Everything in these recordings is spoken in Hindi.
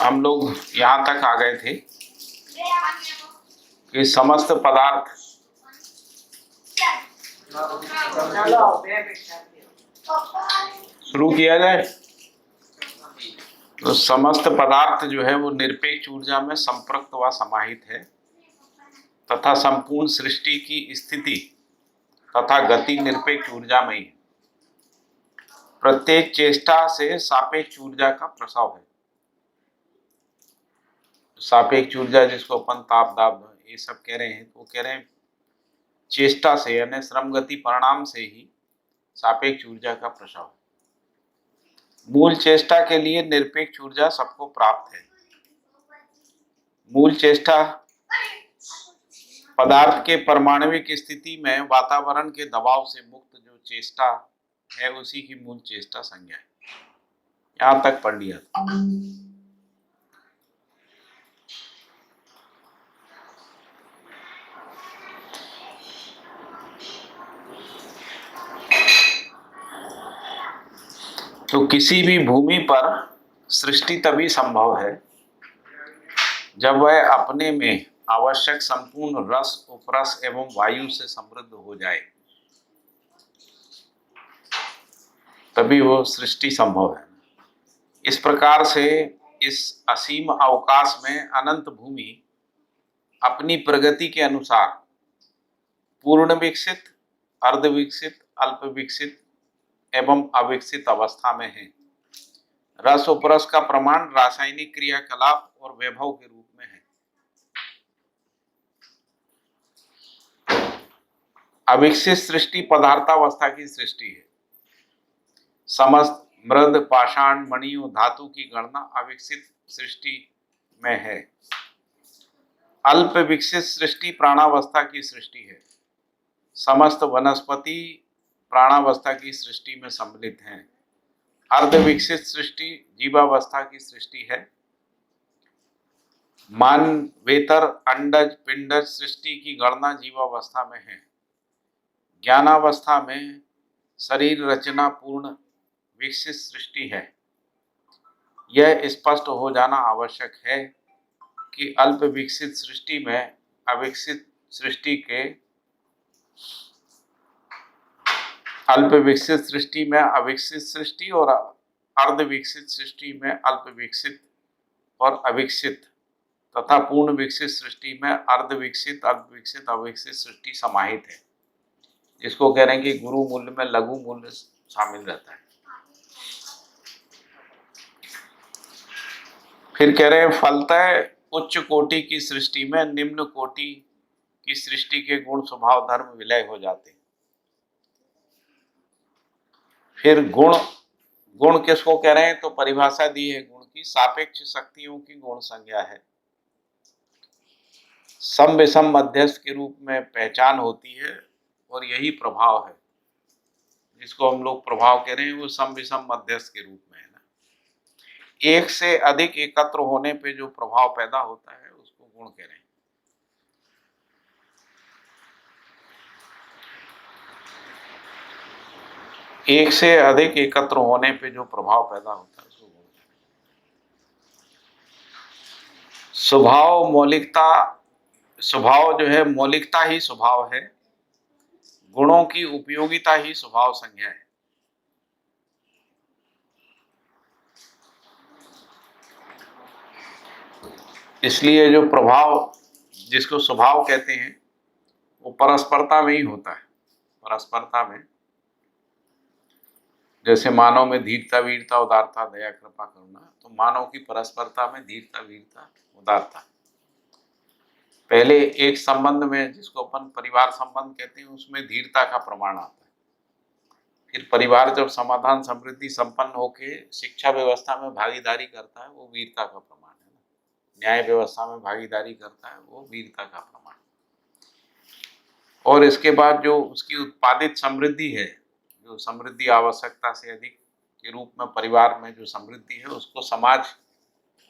हम लोग यहाँ तक आ गए थे कि समस्त पदार्थ शुरू किया जाए। तो समस्त पदार्थ जो है वो निरपेक्ष ऊर्जा में संपृक्त व समाहित है तथा संपूर्ण सृष्टि की स्थिति तथा गति निरपेक्ष ऊर्जा में ही है। प्रत्येक चेष्टा से सापेक्ष ऊर्जा का प्रसव है। सापेक्ष ऊर्जा जिसको अपन ताप दाब ये सब कह रहे हैं, तो वो कह रहे हैं चेष्टा से यानी श्रम गति परिणाम से ही सापेक्ष ऊर्जा का प्रसव है। मूल चेष्टा के लिए निरपेक्ष ऊर्जा सबको प्राप्त है। मूल चेष्टा पदार्थ के परमाणुविक स्थिति में वातावरण के दबाव से मुक्त जो चेष्टा है उसी की मूल चेष्टा संज्ञा है। यहां तक पढ़ लिया था। तो किसी भी भूमि पर सृष्टि तभी संभव है जब वह अपने में आवश्यक संपूर्ण रस उपरस एवं वायु से समृद्ध हो जाए, तभी वो सृष्टि संभव है। इस प्रकार से इस असीम अवकाश में अनंत भूमि अपनी प्रगति के अनुसार पूर्ण विकसित, अर्ध विकसित, अल्प विकसित एवं अविकसित अवस्था में है। रस उपरस का प्रमाण रासायनिक क्रियाकलाप और वैभव के रूप में है। अविकसित सृष्टि पदार्थावस्था की सृष्टि है। समस्त मृद पाषाण मणियों धातु की गणना अविकसित सृष्टि में है। अल्प विकसित सृष्टि प्राणावस्था की सृष्टि है। समस्त वनस्पति प्राणावस्था की सृष्टि में सम्मिलित हैं। अर्ध विकसित सृष्टि जीवावस्था की सृष्टि है। मानवेतर अंडज पिंडज सृष्टि की गणना जीवावस्था में है। ज्ञानावस्था में शरीर रचना पूर्ण विकसित सृष्टि है। यह स्पष्ट हो जाना आवश्यक है कि अल्प विकसित सृष्टि में अविकसित सृष्टि के अल्प विकसित सृष्टि में अविकसित सृष्टि और अर्ध विकसित सृष्टि में अल्प विकसित और अविकसित तथा पूर्ण विकसित सृष्टि में अर्ध विकसित अल्प विकसित अविकसित सृष्टि समाहित है। जिसको कह रहे हैं कि गुरु मूल्य में लघु मूल्य शामिल रहता है। फिर कह रहे हैं फलतः उच्च कोटि की सृष्टि में निम्न कोटि की सृष्टि के गुण स्वभाव धर्म विलय हो जाते हैं। फिर गुण किसको कह रहे हैं, तो परिभाषा दी है गुण की, सापेक्ष शक्तियों की गुण संज्ञा है। सम विषम मध्यस्थ के रूप में पहचान होती है और यही प्रभाव है। जिसको हम लोग प्रभाव कह रहे हैं वो सम विषम मध्यस्थ के रूप में है ना। एक से अधिक एकत्र होने पे जो प्रभाव पैदा होता है उसको गुण कह रहे हैं। एक से अधिक एकत्र होने पे जो प्रभाव पैदा होता है उसको गुण कह रहे हैं। स्वभाव मौलिकता, स्वभाव जो है मौलिकता ही स्वभाव है। गुणों की उपयोगिता ही स्वभाव संज्ञा है। इसलिए जो प्रभाव जिसको स्वभाव कहते हैं वो परस्परता में ही होता है। परस्परता में जैसे मानव में धीरता वीरता उदारता दया कृपा करुणा, तो मानव की परस्परता में धीरता वीरता उदारता। पहले एक संबंध में जिसको अपन परिवार संबंध कहते हैं उसमें धीरता का प्रमाण आता है। फिर परिवार जब समाधान समृद्धि संपन्न होके शिक्षा व्यवस्था में भागीदारी करता है वो वीरता का प्रमाण है ना। न्याय व्यवस्था में भागीदारी करता है वो वीरता का प्रमाण। और इसके बाद जो उसकी उत्पादित समृद्धि है, जो समृद्धि आवश्यकता से अधिक के रूप में परिवार में जो समृद्धि है उसको समाज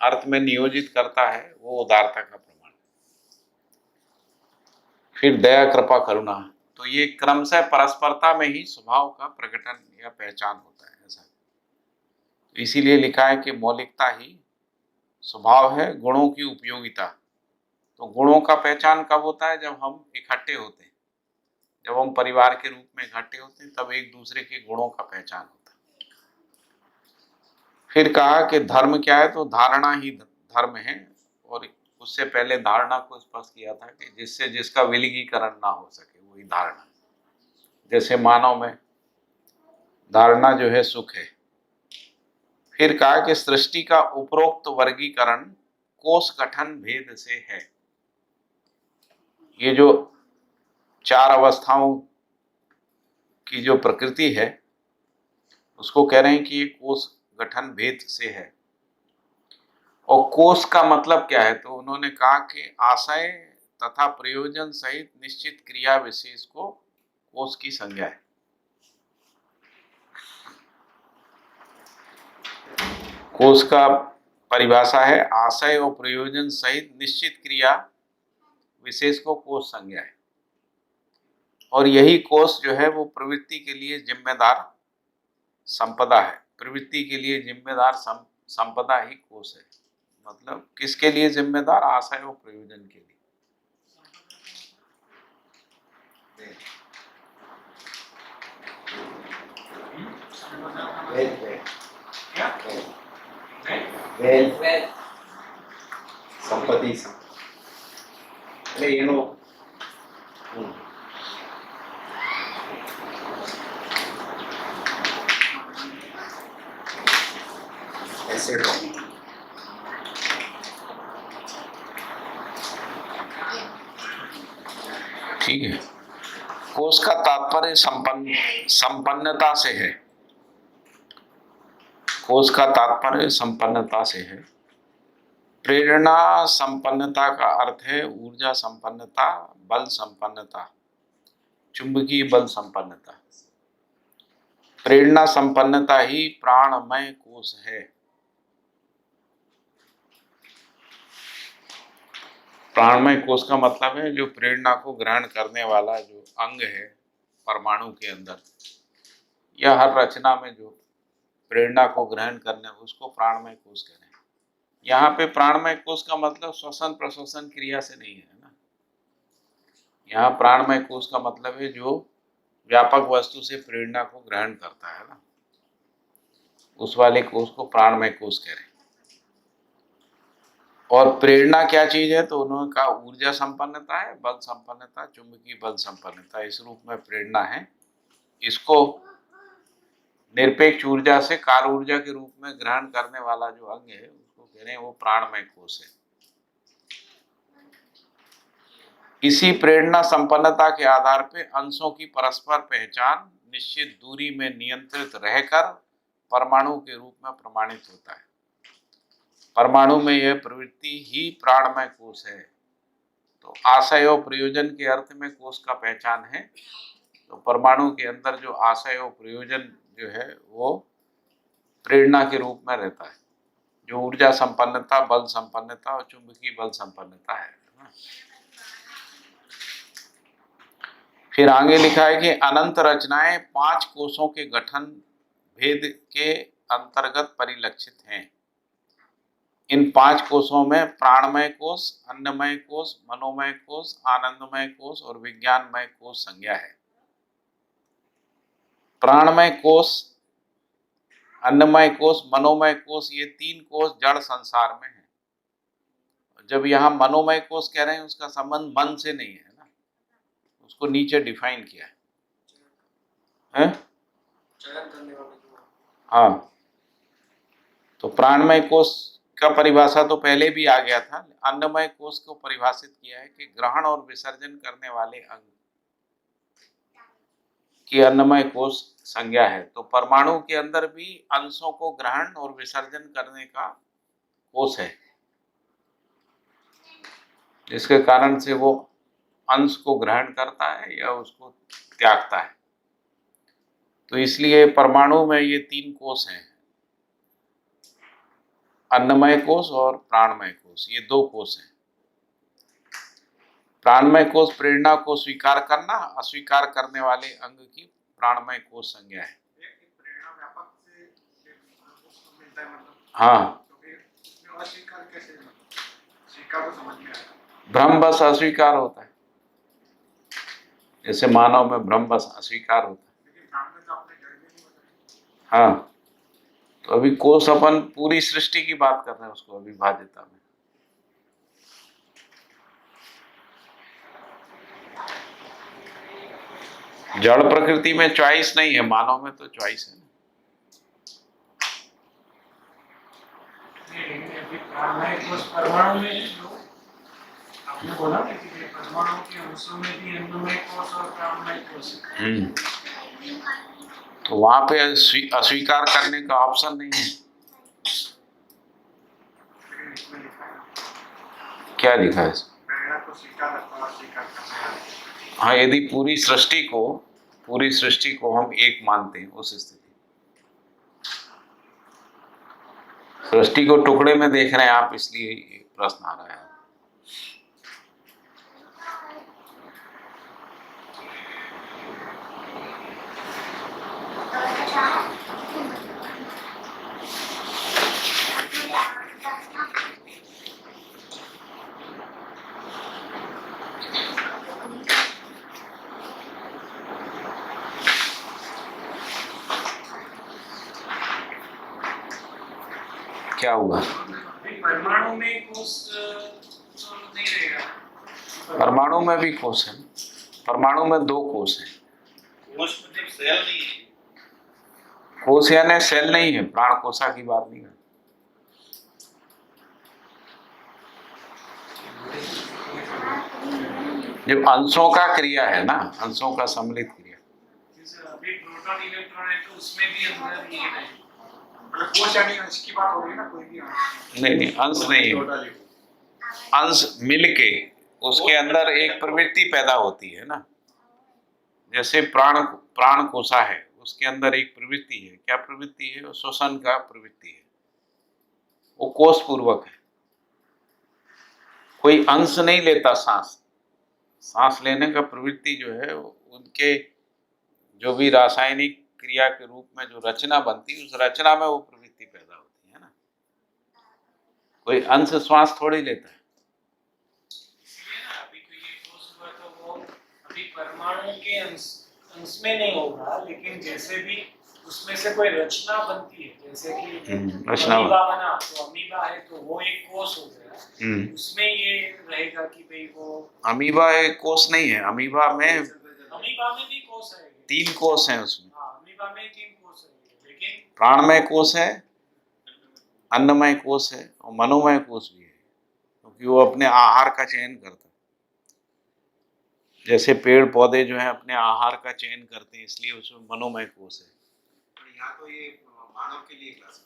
अर्थ में नियोजित करता है, वो उदारता का प्रमाण है। फिर दया कृपा करुणा, तो ये क्रमशः परस्परता में ही स्वभाव का प्रकटन या पहचान होता है ऐसा। तो इसीलिए लिखा है कि मौलिकता ही स्वभाव है गुणों की उपयोगिता। तो गुणों का पहचान कब होता है? जब हम इकट्ठे होते हैं, जब हम परिवार के रूप में इकट्ठे होते हैं, तब एक दूसरे के गुणों का पहचान होता है। फिर कहा कि धर्म क्या है? तो धारणा ही धर्म है। और उससे पहले धारणा को स्पष्ट किया था कि जिससे जिसका विलगीकरण ना हो सके, वही धारणा। जैसे मानव में धारणा जो है सुख है। फिर कहा कि सृष्टि का उपरोक्त वर्गीकरण कोष गठन भेद से है। ये जो चार अवस्थाओं की जो प्रकृति है, उसको कह रहे हैं कि ये कोष गठन भेद से है। और कोष का मतलब क्या है? तो उन्होंने कहा कि आशय तथा प्रयोजन सहित निश्चित क्रिया विशेष को कोष की संज्ञा है। कोष का परिभाषा है आशय और प्रयोजन सहित निश्चित क्रिया विशेष को कोष संज्ञा है। और यही कोष जो है वो प्रवृत्ति के लिए जिम्मेदार संपदा है। प्रवृत्ति के लिए जिम्मेदार संपदा ही कोष है। मतलब किसके लिए जिम्मेदार? आशय और प्रयोजन के लिए। संपत्ति ऐसे ठीक है। कोष का तात्पर्य संपन्नता से है। कोष का तात्पर्य संपन्नता से है। प्रेरणा संपन्नता का अर्थ है ऊर्जा संपन्नता, बल संपन्नता, चुंबकीय बल संपन्नता। प्रेरणा संपन्नता ही प्राणमय कोष है। प्राणमय कोष का मतलब है जो प्रेरणा को ग्रहण करने वाला जो अंग है परमाणु के अंदर, या हर रचना में जो प्रेरणा को ग्रहण करने, उसको प्राणमय कोष कह रहे हैं। यहाँ पे प्राणमय कोष का मतलब श्वसन प्रश्वसन क्रिया से नहीं है ना। यहाँ प्राणमय कोष का मतलब है जो व्यापक वस्तु से प्रेरणा को ग्रहण करता है ना, उस वाले कोष को प्राणमय कोष कह रहे हैं। और प्रेरणा क्या चीज है? तो उन्होंने कहा ऊर्जा संपन्नता है, बल संपन्नता, चुंबकीय बल संपन्नता, इस रूप में प्रेरणा है। इसको निरपेक्ष ऊर्जा से कार्य ऊर्जा के रूप में ग्रहण करने वाला जो अंग है, उसको कह रहे हैं वो प्राणमय कोष है। इसी प्रेरणा संपन्नता के आधार पर अंशों की परस्पर पहचान निश्चित दूरी में नियंत्रित रहकर परमाणु के रूप में प्रमाणित होता है। परमाणु में यह प्रवृत्ति ही प्राणमय कोष है। तो आशय और प्रयोजन के अर्थ में कोष का पहचान है। तो परमाणु के अंदर जो आशय और प्रयोजन जो है वो प्रेरणा के रूप में रहता है, जो ऊर्जा संपन्नता, बल संपन्नता और चुंबकीय बल संपन्नता है। फिर आगे लिखा है कि अनंत रचनाएं 5 कोषों के गठन भेद के अंतर्गत परिलक्षित हैं। इन 5 कोषों में प्राणमय कोष, अन्नमय कोष, मनोमय कोष, आनंदमय कोष और विज्ञानमय कोष संज्ञा है। प्राणमय कोष, अन्नमय कोष, मनोमय कोष, ये 3 कोष जड़ संसार में है। जब यहाँ मनोमय कोष कह रहे हैं, उसका संबंध मन से नहीं है ना, उसको नीचे डिफाइन किया है? हाँ, तो प्राणमय कोष का परिभाषा तो पहले भी आ गया था। अन्नमय कोष को परिभाषित किया है कि ग्रहण और विसर्जन करने वाले अंग की अन्नमय कोष संज्ञा है। तो परमाणु के अंदर भी अंशों को ग्रहण और विसर्जन करने का कोष है, जिसके कारण से वो अंश को ग्रहण करता है या उसको त्यागता है। तो इसलिए परमाणु में ये 3 कोष हैं, अन्नमय कोष और प्राणमय कोष, ये 2 कोष हैं। प्राणमय कोष प्रेरणा को स्वीकार करना, अस्वीकार करने वाले अंग की प्राणमय कोष संज्ञा है। हाँ, भ्रम बस अस्वीकार होता है, जैसे मानव में भ्रम बस अस्वीकार होता है। हाँ, तो अभी कोष अपन पूरी सृष्टि की बात कर रहे हैं, उसको अविभाज्यता में। जड़ प्रकृति में चॉइस नहीं है, मानव में तो चॉइस है। परमाणु में आपने बोला ना कि परमाणु के अंशों में भी अन्नमय कोश और प्राणमय कोश है। तो वहां पे अस्वीकार करने का ऑप्शन नहीं है। क्या लिखा है? हाँ, यदि पूरी सृष्टि को हम एक मानते हैं, उस स्थिति, सृष्टि को टुकड़े में देख रहे हैं आप, इसलिए ये प्रश्न आ रहा है। क्या हुआ? परमाणु में कोश नहीं रहेगा। परमाणु में भी कोश है। परमाणु में 2 कोश है। कोश मतलब सेल नहीं है। कोश यानी सेल नहीं है, प्राण कोशा की बात नहीं है। जो अंशों का क्रिया है ना, अंशों का सम्मिलित क्रिया। अभी प्रोटॉन इलेक्ट्रॉन है तो उसमें भी अंदर ये है, मतलब कोश यानी अंश की बात हो रही है ना, कोई भी अंश नहीं, अंश नहीं है। अंश मिलके उसके अंदर एक प्रवृत्ति पैदा होती है ना। जैसे प्राण कोशा है, उसके अंदर एक प्रवृत्ति है। क्या प्रवृत्ति है? श्वसन का प्रवृत्ति है, वो कोश पूर्वक है। कोई अंश नहीं लेता। सांस लेने का प्रवृत्ति जो है, उनके जो भी रासायनिक क्रिया के रूप में जो रचना बनती है, उस रचना में वो प्रवृत्ति पैदा होती है ना। कोई अंश श्वास थोड़ी लेता है। अभी तो ये कोश हुआ तो वो अभी परमाणु के अंश में नहीं होगा, लेकिन जैसे भी उसमें से कोई रचना बनती है, जैसे कि अमीबा बना, तो अमीबा है तो वो एक कोश हो गया। उसमें ये रहेगा कि भाई वो अमीबा एक कोश नहीं है। अमीबा में भी कोश है। 3 कोश हैं उसमें। अमीबा में 3 कोश है, लेकिन प्राणमय कोश है, अन्नमय कोश है और मनोमय कोश भी है, क्योंकि वो अपने आहार का चयन करता है। जैसे पेड़ पौधे जो है अपने आहार का चयन करते हैं, इसलिए उसमें मनोमय कोश है। यहाँ तो ये मानव के लिए क्लास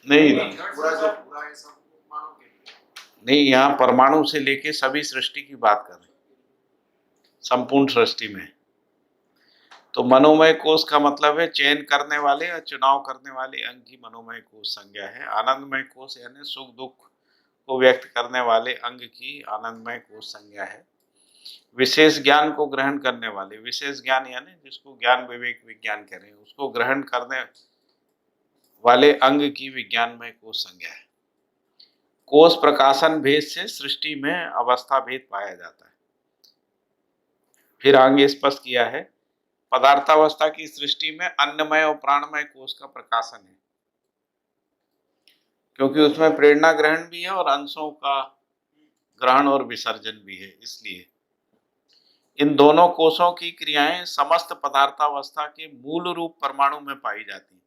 नहीं, पूरा है सब मानव के लिए नहीं, यहाँ परमाणु से लेके सभी सृष्टि की बात कर रहे हैं, संपूर्ण सृष्टि में। तो मनोमय कोश का मतलब है चयन करने वाले या चुनाव करने वाले अंग की मनोमय कोश संज्ञा है। आनंदमय कोश यानी सुख दुख को व्यक्त करने वाले अंग की आनंदमय कोश संज्ञा है। विशेष ज्ञान को ग्रहण करने वाले, विशेष ज्ञान यानी जिसको ज्ञान विवेक विज्ञान कह रहे हैं, उसको ग्रहण करने वाले अंग की विज्ञानमय कोश संज्ञा है। कोश प्रकाशन भेद से सृष्टि में अवस्था भेद पाया जाता है। फिर आगे स्पष्ट किया है, पदार्थावस्था की सृष्टि में अन्नमय और प्राणमय कोश का प्रकाशन है, क्योंकि उसमें प्रेरणा ग्रहण भी है और अंशों का ग्रहण और विसर्जन भी है। इसलिए इन दोनों कोशों की क्रियाएं समस्त पदार्थावस्था के मूल रूप परमाणु में पाई जाती हैं।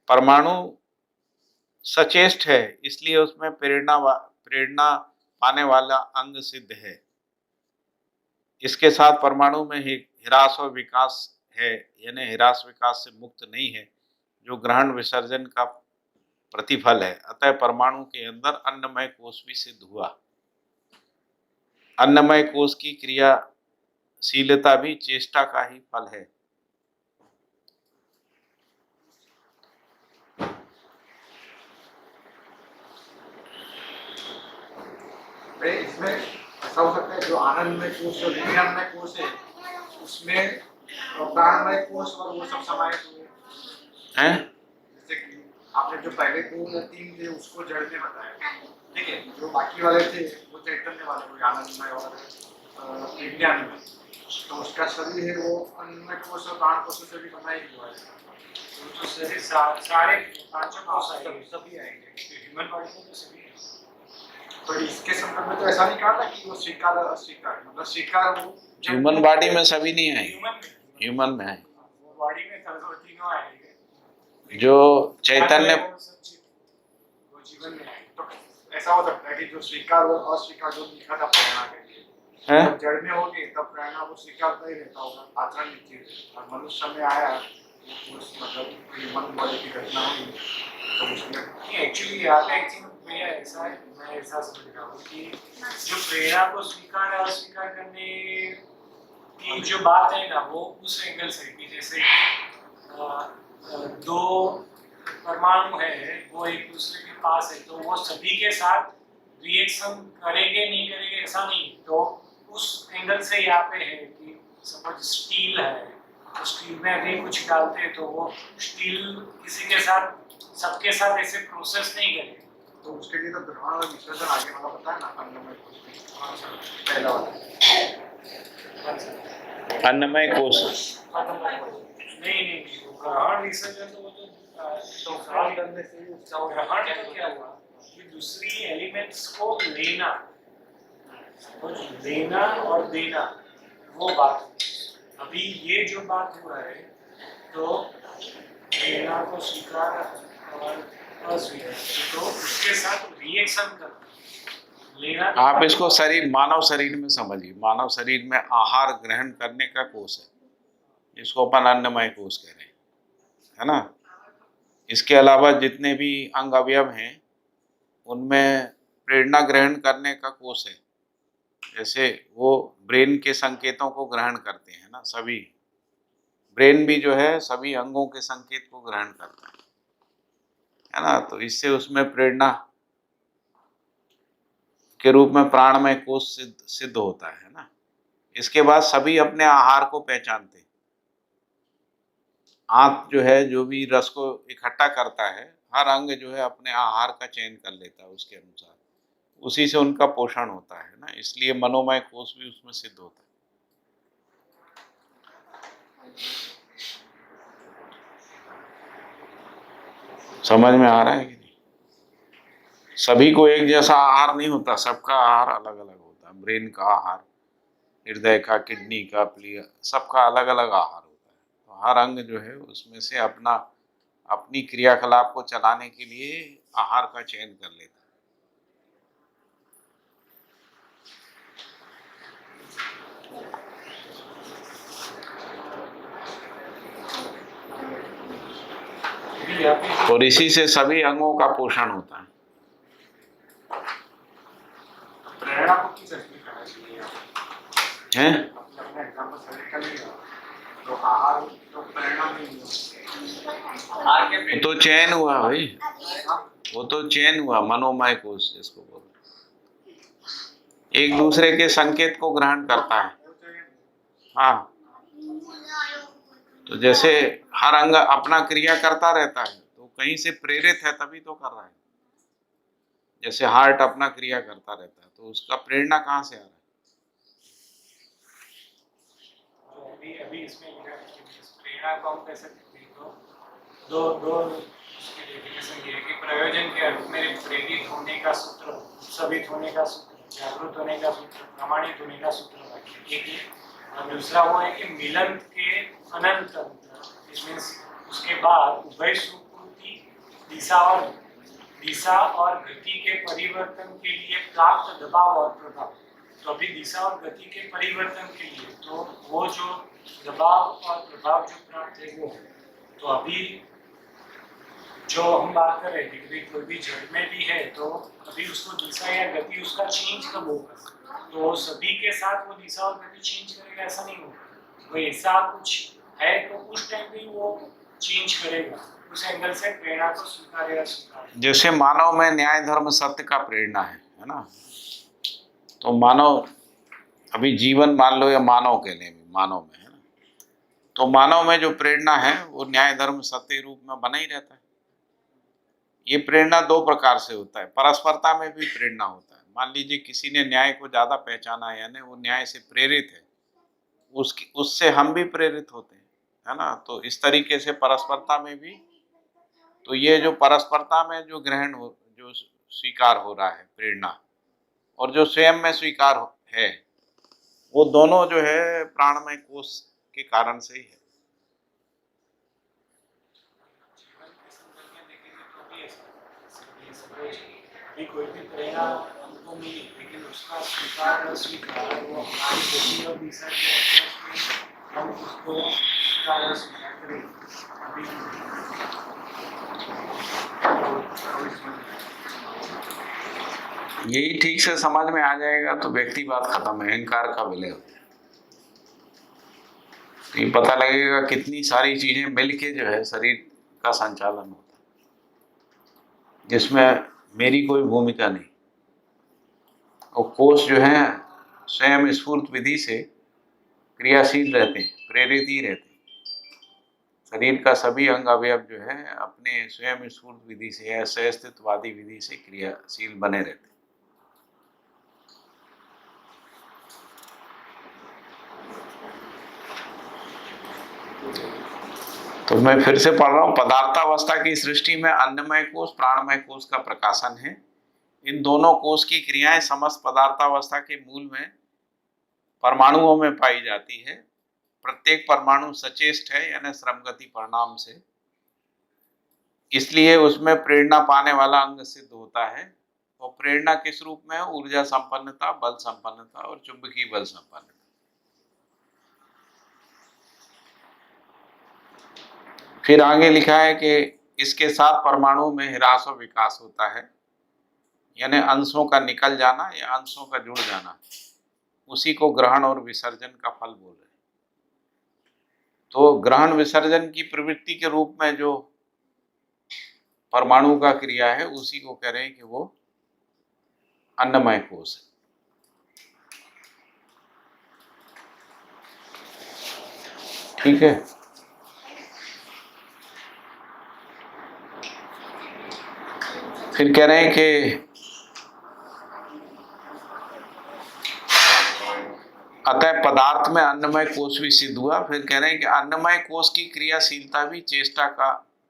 परमाणु सचेष्ट है, इसलिए उसमें प्रेरणा पाने वाला अंग सिद्ध है। इसके साथ परमाणु में ही ह्रास और विकास है, यानी ह्रास विकास से मुक्त नहीं है, जो ग्रहण विसर्जन का प्रतिफल है। अतः परमाणु के अंदर अन्नमय कोश भी सिद्ध हुआ। अन्नमय कोश की क्रियाशीलता भी चेष्टा का ही फल है। इसमें ऐसा हो सकता है जो आनंदमय कोश और विज्ञानमय कोश है, उसमें प्राणमय कोश और वो सब समाहित हुए हैं। हैं? जैसे कि आपने जो पहले 2 या 3 थे उसको जड़ में बताया, ठीक है। जो बाकी वाले थे वो चैतन्य वाले, कोई आनंदमय और विज्ञानमय। तो उसका शरीर है वो अन्नमय कोश और प्राण कोश से भी बना ही हुआ है। तो शरीर सारे पांचों कोश सभी आएंगे। ह्यूमन बॉडी में तो सभी है। तो इसके संदर्भ में तो ऐसा नहीं कहा था कि वो स्वीकार और अस्वीकार, मतलब स्वीकार वो ह्यूमन बॉडी में सभी नहीं आए, ह्यूमन में ह्यूमन में है। वो बॉडी में तीनों आएंगे, जो चैतन्य वो जीवन में आएंगे। तो ऐसा हो सकता है कि जो स्वीकार और अस्वीकार जो लिखा था प्रेरणा के लिए, है जब जड़ में होगी तब प्रेरणा वो स्वीकारता ही रहता होगा, आचरण की चीज। और मनुष्य में आया उस मतलब ह्यूमन बॉडी की घटना हुई तो उसमें एक्चुअली यहाँ पे आई थिंक भैया ऐसा है, मैं ऐसा समझ रहा हूँ कि जो प्रेरणा को स्वीकार और अस्वीकार करने की जो बात है ना, वो उस एंगल से कि जैसे दो परमाणु है वो एक दूसरे के पास है, तो वो सभी के साथ रिएक्शन करेंगे नहीं करेंगे ऐसा नहीं। तो उस एंगल से यहाँ पे है कि सपोज स्टील है, तो स्टील में अभी कुछ डालते हैं तो वो स्टील किसी के साथ सबके साथ ऐसे प्रोसेस नहीं करेगा। तो उसके लिए तो ग्रहण और विसर्जन आगे वाला पता है ना, अन्नमय कोश पहला वाला अन्नमय कोश। नहीं, ग्रहण विसर्जन तो वो तो ग्रहण करने से ही उसका ग्रहण का क्या हुआ कि दूसरी एलिमेंट्स को लेना और देना, वो बात। अभी ये जो बात हुआ है तो प्रेरणा को स्वीकार और अस्वीकार, तो उसके साथ रिएक्शन करना लेना। आप इसको शरीर, मानव शरीर में समझिए। मानव शरीर में आहार ग्रहण करने का कोश है, जिसको अपन अन्नमय कोश कह रहे हैं, है ना। इसके अलावा जितने भी अंग अवयव हैं उनमें प्रेरणा ग्रहण करने का कोश है। जैसे वो ब्रेन के संकेतों को ग्रहण करते हैं ना, सभी ब्रेन भी जो है सभी अंगों के संकेत को ग्रहण करता है ना। तो इससे उसमें प्रेरणा के रूप में प्राणमय कोश सिद्ध होता है ना। इसके बाद सभी अपने आहार को पहचानते हैं। आंत जो है जो भी रस को इकट्ठा करता है, हर अंग जो है अपने आहार का चयन कर लेता है उसके अनुसार, उसी से उनका पोषण होता है ना। इसलिए मनोमय कोश भी उसमें सिद्ध होता है। समझ में आ रहा है कि नहीं? सभी को एक जैसा आहार नहीं होता, सबका आहार अलग अलग होता है। ब्रेन का आहार, हृदय का, किडनी का, प्लीहा, सबका अलग अलग आहार होता है। तो हर अंग जो है उसमें से अपनी क्रियाकलाप को चलाने के लिए आहार का चयन कर लेता है। और इसी से सभी अंगों का पोषण होता है। प्रेरणा को किस अर्थ में करना चाहिए हैं? अपना एग्जांपल सेलेक्ट कर लिया तो आहार तो प्रेरणा नहीं वो तो चयन हुआ भाई, वो तो चयन हुआ, मनोमय कोश जिसको बोलते, एक दूसरे के संकेत को ग्रहण करता है। हाँ, तो जैसे हर अंग अपना क्रिया करता रहता है, तो कहीं से प्रेरित है तभी तो कर रहा है। जैसे हार्ट अपना क्रिया करता रहता है, तो उसका प्रेरणा कहाँ से आ रहा है? अभी इसमें प्रेरणा को हम कैसे दो उसकी डेफिनेशन ये है कि प्रयोजन के अर्थ में प्रेरित होने का सूत्र, सबित होने का सूत्र, जागरूक होने का सूत्र, प्रमाणित होने का सूत्र एक है। और दूसरा वो है कि मिलन के अनंत अंतर, उसके बाद उभय सुकृति दिशा और गति के परिवर्तन के लिए प्राप्त दबाव और प्रभाव। तो अभी दिशा और गति के परिवर्तन के लिए तो वो जो दबाव और प्रभाव जो प्राप्त है वो, तो अभी जो हम बात कर रहे थे कि कोई भी जड़ में भी है तो अभी उसको दिशा या गति उसका चेंज कब होगा, तो सभी के साथ वो दिशा और गति चेंज करेगा ऐसा नहीं होगा। वो ऐसा कुछ है तो उस टाइम भी वो चेंज करेगा, उस एंगल से प्रेरणा को स्वीकारेगा। जैसे मानव में न्याय धर्म सत्य का प्रेरणा है ना। तो मानव अभी जीवन मान लो या मानव के लिए भी, मानव में है ना, तो मानव में जो प्रेरणा है वो न्याय धर्म सत्य रूप में बना ही रहता है। ये प्रेरणा दो प्रकार से होता है। परस्परता में भी प्रेरणा होता है। मान लीजिए किसी ने न्याय को ज्यादा पहचाना, यानी वो न्याय से प्रेरित है, उससे हम भी प्रेरित होते हैं, है ना। तो इस तरीके से परस्परता में भी, तो ये जो परस्परता में जो जो स्वीकार हो रहा है प्रेरणा, और जो स्वयं में स्वीकार है, वो दोनों जो है प्राणमय कोष के कारण से ही है। जीवन के संदर्भ में देखेंगे तो भी ऐसा है। जैसे सपोज अभी कोई भी प्रेरणा हमको मिली, लेकिन उसका स्वीकार अस्वीकार वो हमारी बुद्धि और विषय के उसमें हम उसको स्वीकार अस्वीकार करें अभी यही ठीक से समझ में आ जाएगा तो व्यक्तिवाद खत्म है, अहंकार का विलय होता है। तो ये पता लगेगा कितनी सारी चीजें मिलके जो है शरीर का संचालन होता है, जिसमें मेरी कोई भूमिका नहीं। और कोष जो है स्वयं स्फूर्त विधि से क्रियाशील रहते हैं, प्रेरित ही रहते हैं। शरीर का सभी अंग अवयव जो है अपने स्वयं स्फूर्त विधि से या सहअस्तित्ववादी विधि से क्रियाशील बने रहते हैं। तो मैं फिर से पढ़ रहा हूँ। पदार्थावस्था की सृष्टि में अन्नमय कोष प्राणमय कोष का प्रकाशन है। इन दोनों कोष की क्रियाएं समस्त पदार्थावस्था के मूल में परमाणुओं में पाई जाती है। प्रत्येक परमाणु सचेष्ट है, यानी श्रमगति परिणाम से, इसलिए उसमें प्रेरणा पाने वाला अंग सिद्ध होता है। और प्रेरणा किस रूप में है? ऊर्जा संपन्नता, बल संपन्नता और चुंबकीय बल संपन्नता। फिर आगे लिखा है कि इसके साथ परमाणु में ह्रास और विकास होता है, यानी अंशों का निकल जाना या अंशों का जुड़ जाना। उसी को ग्रहण और विसर्जन का फल बोल रहे हैं। तो ग्रहण विसर्जन की प्रवृत्ति के रूप में जो परमाणु का क्रिया है, उसी को कह रहे हैं कि वो अन्नमय कोष है। ठीक है। फिर कह रहे हैं कि अतः पदार्थ में अन्नमय कोष भी सिद्ध हुआ। फिर कह रहे हैं कि अन्नमय कोष की क्रियाशीलता भी चेष्टा का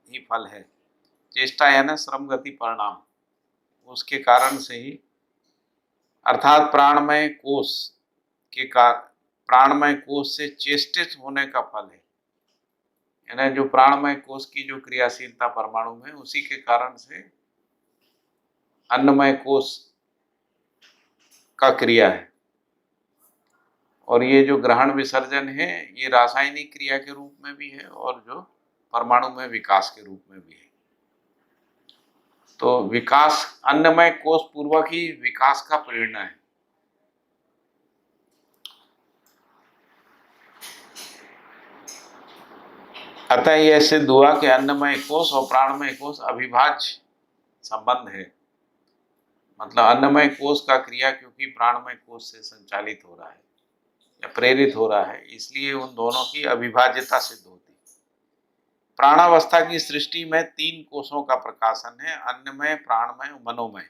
ही फल है। चेष्टा यानी श्रम गति परिणाम, उसके कारण से ही, अर्थात प्राणमय कोष के प्राणमय कोष से चेष्टित होने का फल है। यानी जो प्राणमय कोष की जो क्रियाशीलता परमाणु में, उसी के कारण से अन्नमय कोष का क्रिया है। और ये जो ग्रहण विसर्जन है, ये रासायनिक क्रिया के रूप में भी है और जो परमाणु में विकास के रूप में भी है। तो विकास, अन्नमय कोष पूर्वक ही विकास का प्रेरणा है। अतः यह सिद्ध हुआ कि अन्नमय कोष और प्राणमय कोष अविभाज्य संबंध है। मतलब अन्नमय कोष का क्रिया क्योंकि प्राणमय कोष से संचालित हो रहा है या प्रेरित हो रहा है, इसलिए उन दोनों की अविभाज्यता सिद्ध होती है। प्राणावस्था की सृष्टि में 3 कोषों का प्रकाशन है, अन्नमय, प्राणमय और मनोमय।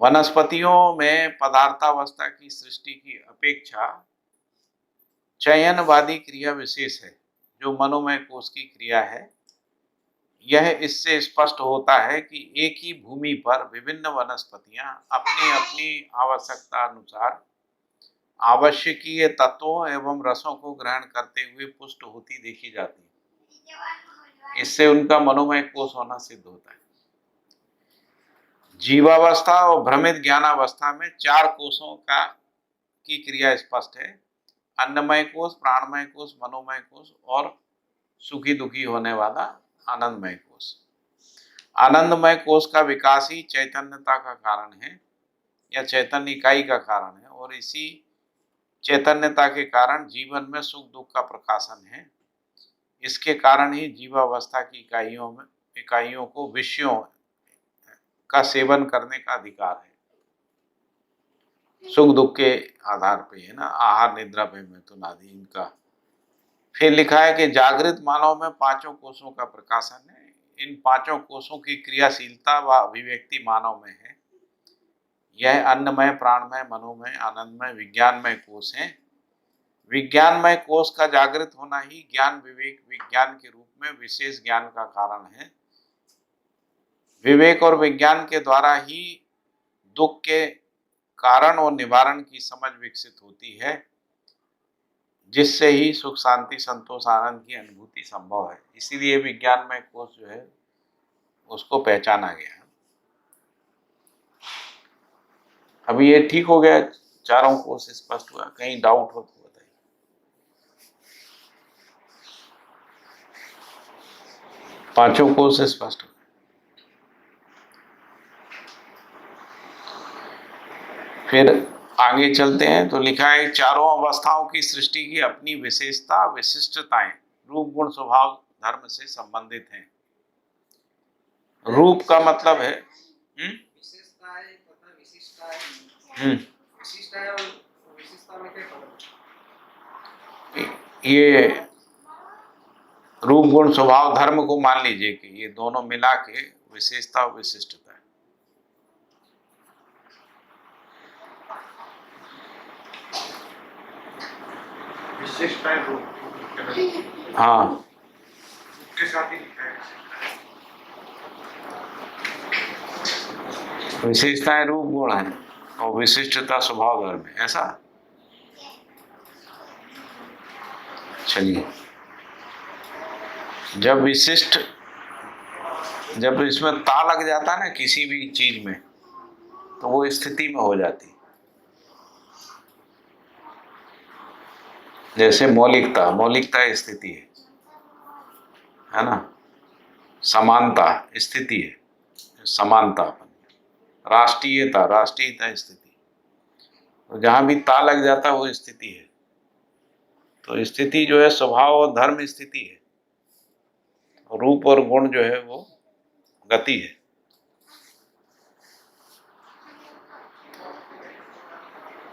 वनस्पतियों में पदार्थावस्था की सृष्टि की अपेक्षा चयनवादी क्रिया विशेष है, जो मनोमय कोष की क्रिया है। यह इससे स्पष्ट होता है कि एक ही भूमि पर विभिन्न वनस्पतियां अपनी अपनी आवश्यकता अनुसार आवश्यकीय तत्वों एवं रसों को ग्रहण करते हुए पुष्ट होती देखी जाती है। इससे उनका मनोमय कोष होना सिद्ध होता है। जीवावस्था और भ्रमित ज्ञानावस्था में 4 कोषों की क्रिया स्पष्ट है, अन्नमय कोष, प्राणमय कोष, मनोमय कोष और सुखी दुखी होने वाला आनंदमय कोष। आनंदमय कोष का विकास ही चैतन्यता का कारण है या चैतन्य इकाई का कारण है, और इसी चैतन्यता के कारण जीवन में सुख दुख का प्रकाशन है। इसके कारण ही जीवावस्था की इकाइयों को विषयों का सेवन करने का अधिकार है, सुख दुख के आधार पे, है ना। आहार, निद्रा, भय, मैथुन आदि इनका। फिर लिखा है कि जागृत मानव में 5 कोषों का प्रकाशन है। इन पांचों कोषों की क्रियाशीलता व अभिव्यक्ति मानव में है। यह अन्नमय, प्राणमय, मनोमय, आनंदमय, विज्ञानमय कोष है। विज्ञानमय कोष का जागृत होना ही ज्ञान विवेक विज्ञान के रूप में विशेष ज्ञान का कारण है। विवेक और विज्ञान के द्वारा ही दुख के कारण और निवारण की समझ विकसित होती है, जिससे ही सुख, शांति, संतोष, आनंद की अनुभूति संभव है। इसीलिए विज्ञानमय कोष जो है उसको पहचाना गया। अभी ये ठीक हो गया, चारों कोष स्पष्ट हुआ, कहीं डाउट हो तो बताइए। पांचों कोष स्पष्ट हो। फिर आगे चलते हैं तो लिखा है चारों अवस्थाओं की सृष्टि की अपनी विशेषता विशिष्टताएं रूप, गुण, स्वभाव, धर्म से संबंधित हैं। रूप का मतलब है विशेषताएं तथा विशिष्टताएं। विशिष्टताएं और विशिष्टता में क्या फर्क है? ये रूप, गुण, स्वभाव, धर्म को मान लीजिए कि ये दोनों मिला के विशेषता और विशिष्टता है। विशेषताएं रूप, हाँ, के साथ ही लिखा है। विशेषताएं रूप, गुण है और विशिष्टता स्वभाव, धर्म है, ऐसा। चलिए, जब इसमें ता लग जाता है ना किसी भी चीज में, तो वो स्थिति में हो जाती। जैसे मौलिकता स्थिति है ना। समानता स्थिति है, समानता। राष्ट्रीयता स्थिति। तो जहां भी ता लग जाता है वो स्थिति है। तो स्थिति जो है स्वभाव और धर्म स्थिति है, रूप और गुण जो है वो गति है।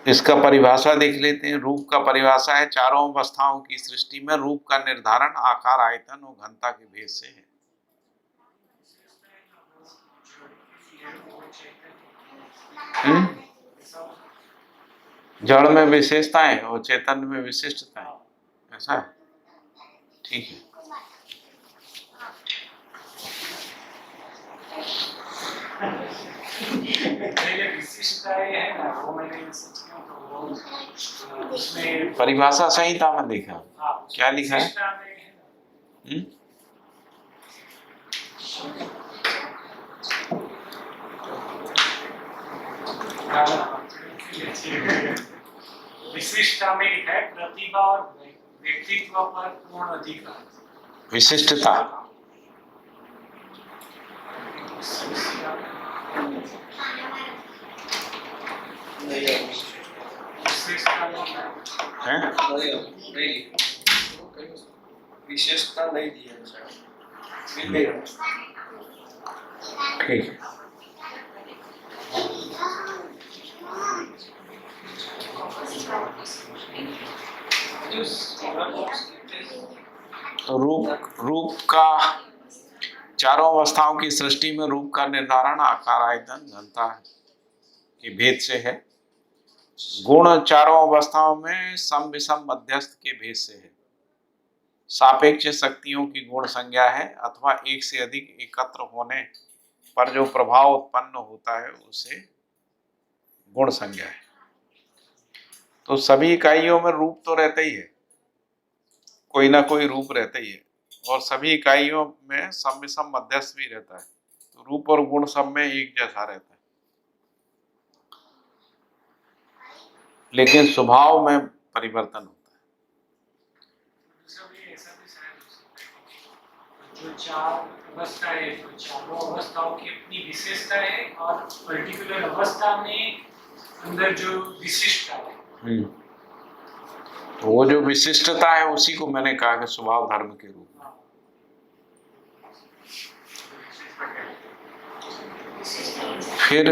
इसका परिभाषा देख लेते हैं। रूप का परिभाषा है चारों अवस्थाओं की सृष्टि में रूप का निर्धारण आकार, आयतन और घनता के भेद से है। जड़ में विशेषताएं और चेतन में विशिष्टताएं, ऐसा है। ठीक है। परिभाषा संहिता में देखा, क्या लिखा है? विशिष्टता में लिखा है प्रतिभा और व्यक्तित्व पर पूर्ण अधिकार। विशिष्टता है, विशेषता नहीं दी है। ठीक। रूप का चारों अवस्थाओं की सृष्टि में रूप का निर्धारण आकार, आयतन, घनता के भेद से है। गुण चारों अवस्थाओं में सम विषम मध्यस्थ के भेद से है। सापेक्ष शक्तियों की गुण संज्ञा है अथवा एक से अधिक एकत्र होने पर जो प्रभाव उत्पन्न होता है उसे गुण संज्ञा है। तो सभी इकाइयों में रूप तो रहता ही है, कोई ना कोई रूप रहता ही है, और सभी इकाइयों में सम विषम मध्यस्थ भी रहता है। तो रूप और गुण सब में एक जैसा रहता है, लेकिन स्वभाव में परिवर्तन होता है। जो चार अवस्था है, तो चारों अवस्थाओं की अपनी विशेषता है और पर्टिकुलर अवस्था में अंदर जो विशिष्टता है, तो वो जो विशिष्टता है उसी को मैंने कहा कि स्वभाव धर्म के रूप में। फिर